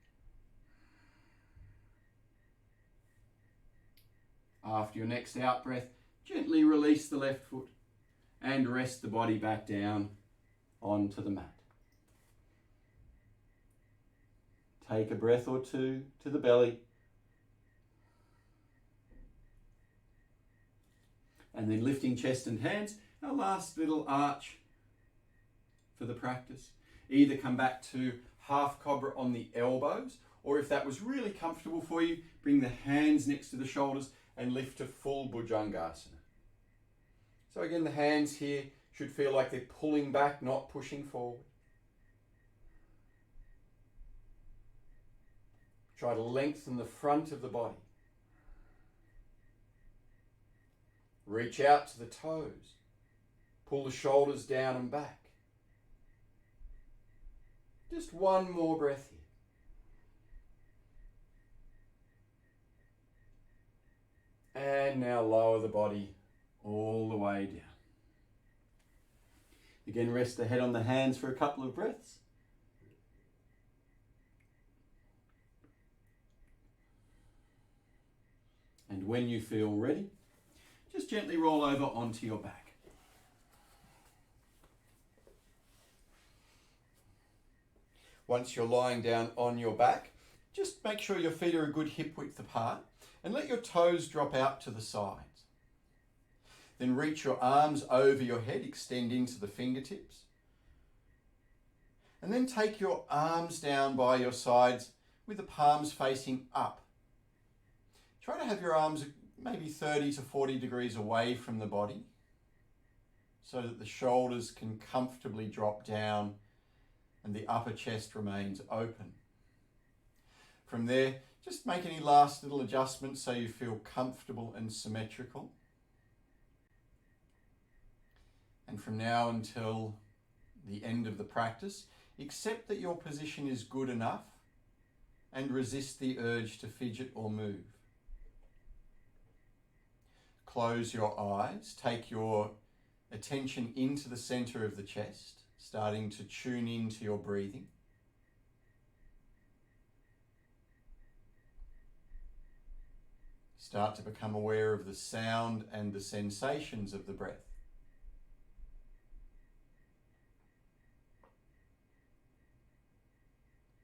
After your next out breath, gently release the left foot and rest the body back down onto the mat. Take a breath or two to the belly. And then lifting chest and hands, our last little arch for the practice. Either come back to half cobra on the elbows, or if that was really comfortable for you, bring the hands next to the shoulders and lift to full Bujangasana. So again, the hands here should feel like they're pulling back, not pushing forward. Try to lengthen the front of the body. Reach out to the toes. Pull the shoulders down and back. Just one more breath here. And now lower the body all the way down. Again, rest the head on the hands for a couple of breaths. And when you feel ready, just gently roll over onto your back. Once you're lying down on your back, just make sure your feet are a good hip width apart and let your toes drop out to the sides. Then reach your arms over your head, extend into the fingertips. And then take your arms down by your sides with the palms facing up. Try to have your arms maybe 30 to 40 degrees away from the body so that the shoulders can comfortably drop down and the upper chest remains open. From there, just make any last little adjustments so you feel comfortable and symmetrical. And from now until the end of the practice, accept that your position is good enough and resist the urge to fidget or move. Close your eyes, take your attention into the center of the chest, starting to tune into your breathing. Start to become aware of the sound and the sensations of the breath.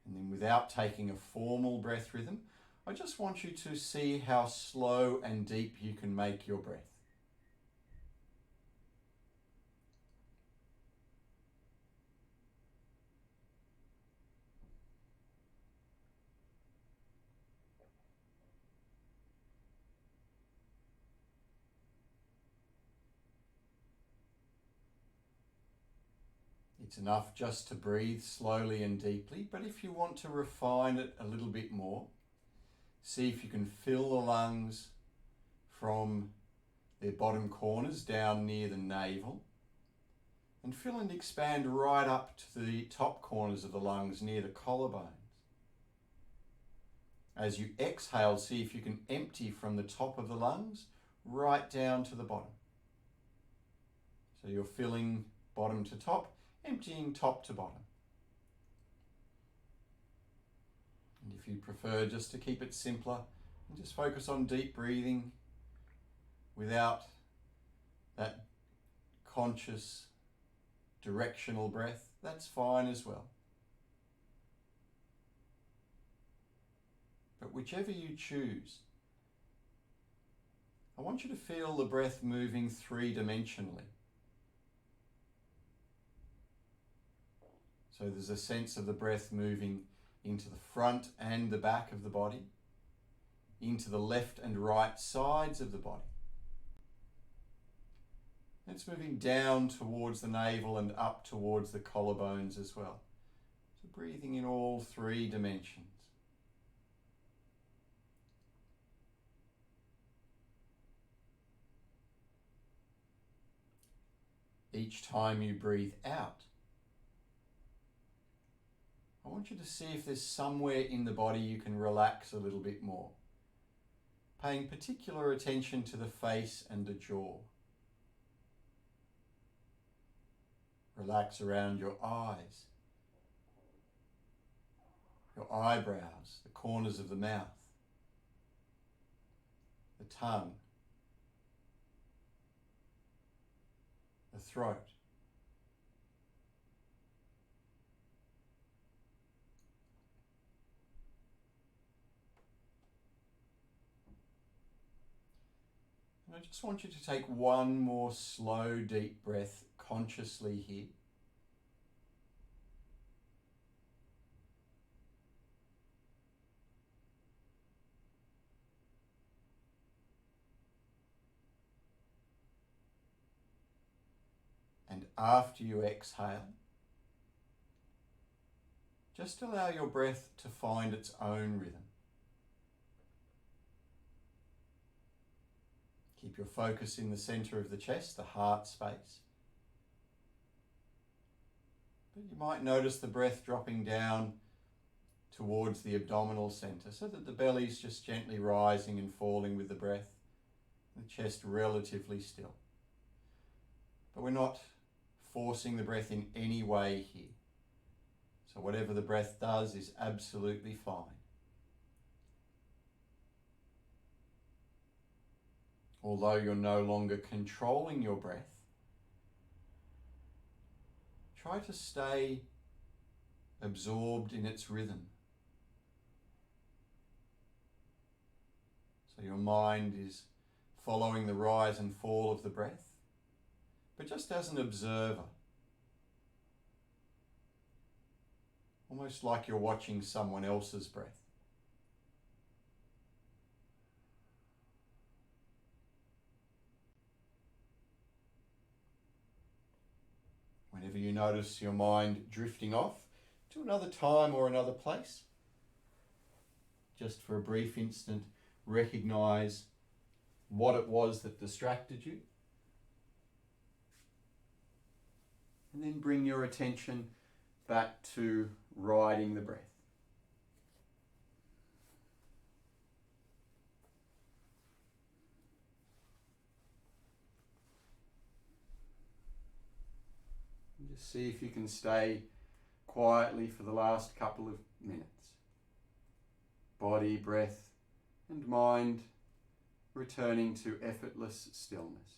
And then, without taking a formal breath rhythm, I just want you to see how slow and deep you can make your breath. It's enough just to breathe slowly and deeply, but if you want to refine it a little bit more, see if you can fill the lungs from their bottom corners down near the navel, and fill and expand right up to the top corners of the lungs near the collarbones. As you exhale, see if you can empty from the top of the lungs right down to the bottom. So you're filling bottom to top, emptying top to bottom. And if you prefer just to keep it simpler, and just focus on deep breathing without that conscious directional breath, that's fine as well. But whichever you choose, I want you to feel the breath moving three-dimensionally. So there's a sense of the breath moving into the front and the back of the body, into the left and right sides of the body. It's moving down towards the navel and up towards the collarbones as well. So breathing in all three dimensions. Each time you breathe out, I want you to see if there's somewhere in the body you can relax a little bit more, paying particular attention to the face and the jaw. Relax around your eyes, your eyebrows, the corners of the mouth, the tongue, the throat. And I just want you to take one more slow, deep breath consciously here. And after you exhale, just allow your breath to find its own rhythm. Keep your focus in the center of the chest, the heart space. But you might notice the breath dropping down towards the abdominal center so that the belly's just gently rising and falling with the breath, the chest relatively still. But we're not forcing the breath in any way here. So whatever the breath does is absolutely fine. Although you're no longer controlling your breath, try to stay absorbed in its rhythm. So your mind is following the rise and fall of the breath, but just as an observer. Almost like you're watching someone else's breath. Whenever you notice your mind drifting off to another time or another place, just for a brief instant, recognize what it was that distracted you. And then bring your attention back to riding the breath. Just see if you can stay quietly for the last couple of minutes. Body, breath, and mind returning to effortless stillness.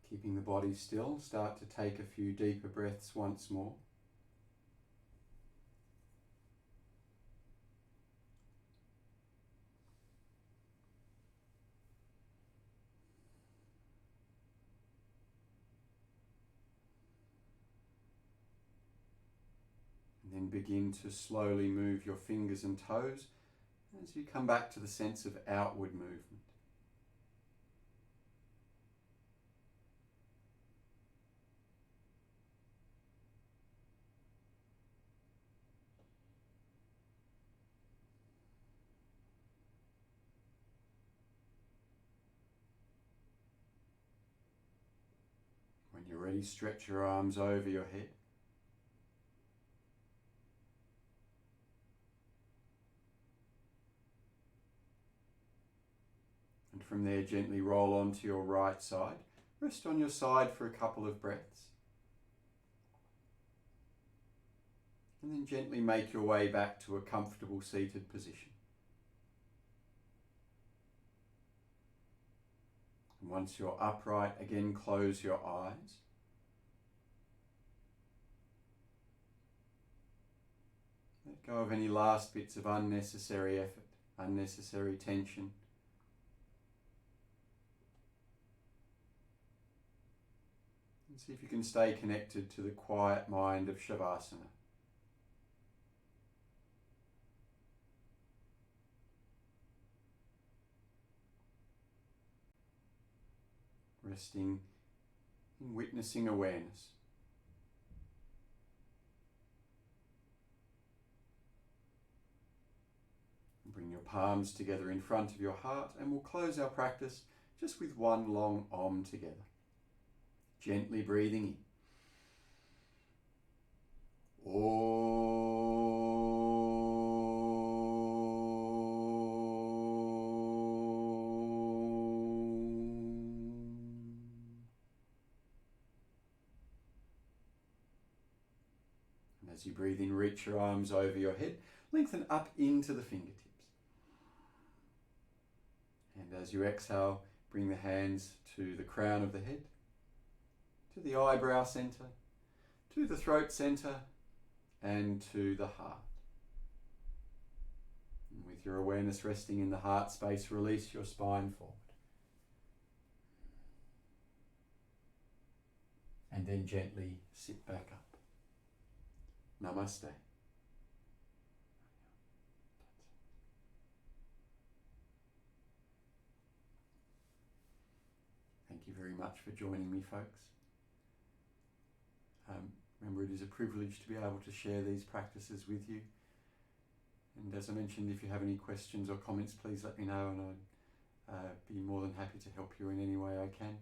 Keeping the body still, start to take a few deeper breaths once more. And then begin to slowly move your fingers and toes as you come back to the sense of outward movement. When you're ready, stretch your arms over your head. And from there, gently roll onto your right side. Rest on your side for a couple of breaths. And then gently make your way back to a comfortable seated position. And once you're upright, again close your eyes. Let go of any last bits of unnecessary effort, unnecessary tension. And see if you can stay connected to the quiet mind of Shavasana. Resting in witnessing awareness. And bring your palms together in front of your heart, and we'll close our practice just with one long Om together. Gently breathing in. Om. And as you breathe in, reach your arms over your head, lengthen up into the fingertips. And as you exhale, bring the hands to the crown of the head, to the eyebrow center, to the throat center, and to the heart. And with your awareness resting in the heart space, release your spine forward. And then gently sit back up. Namaste. Thank you very much for joining me, folks. Remember, it is a privilege to be able to share these practices with you. And as I mentioned, if you have any questions or comments, please let me know, and I'd be more than happy to help you in any way I can.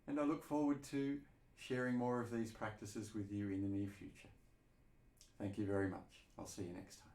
And I look forward to sharing more of these practices with you in the near future. Thank you very much. I'll see you next time.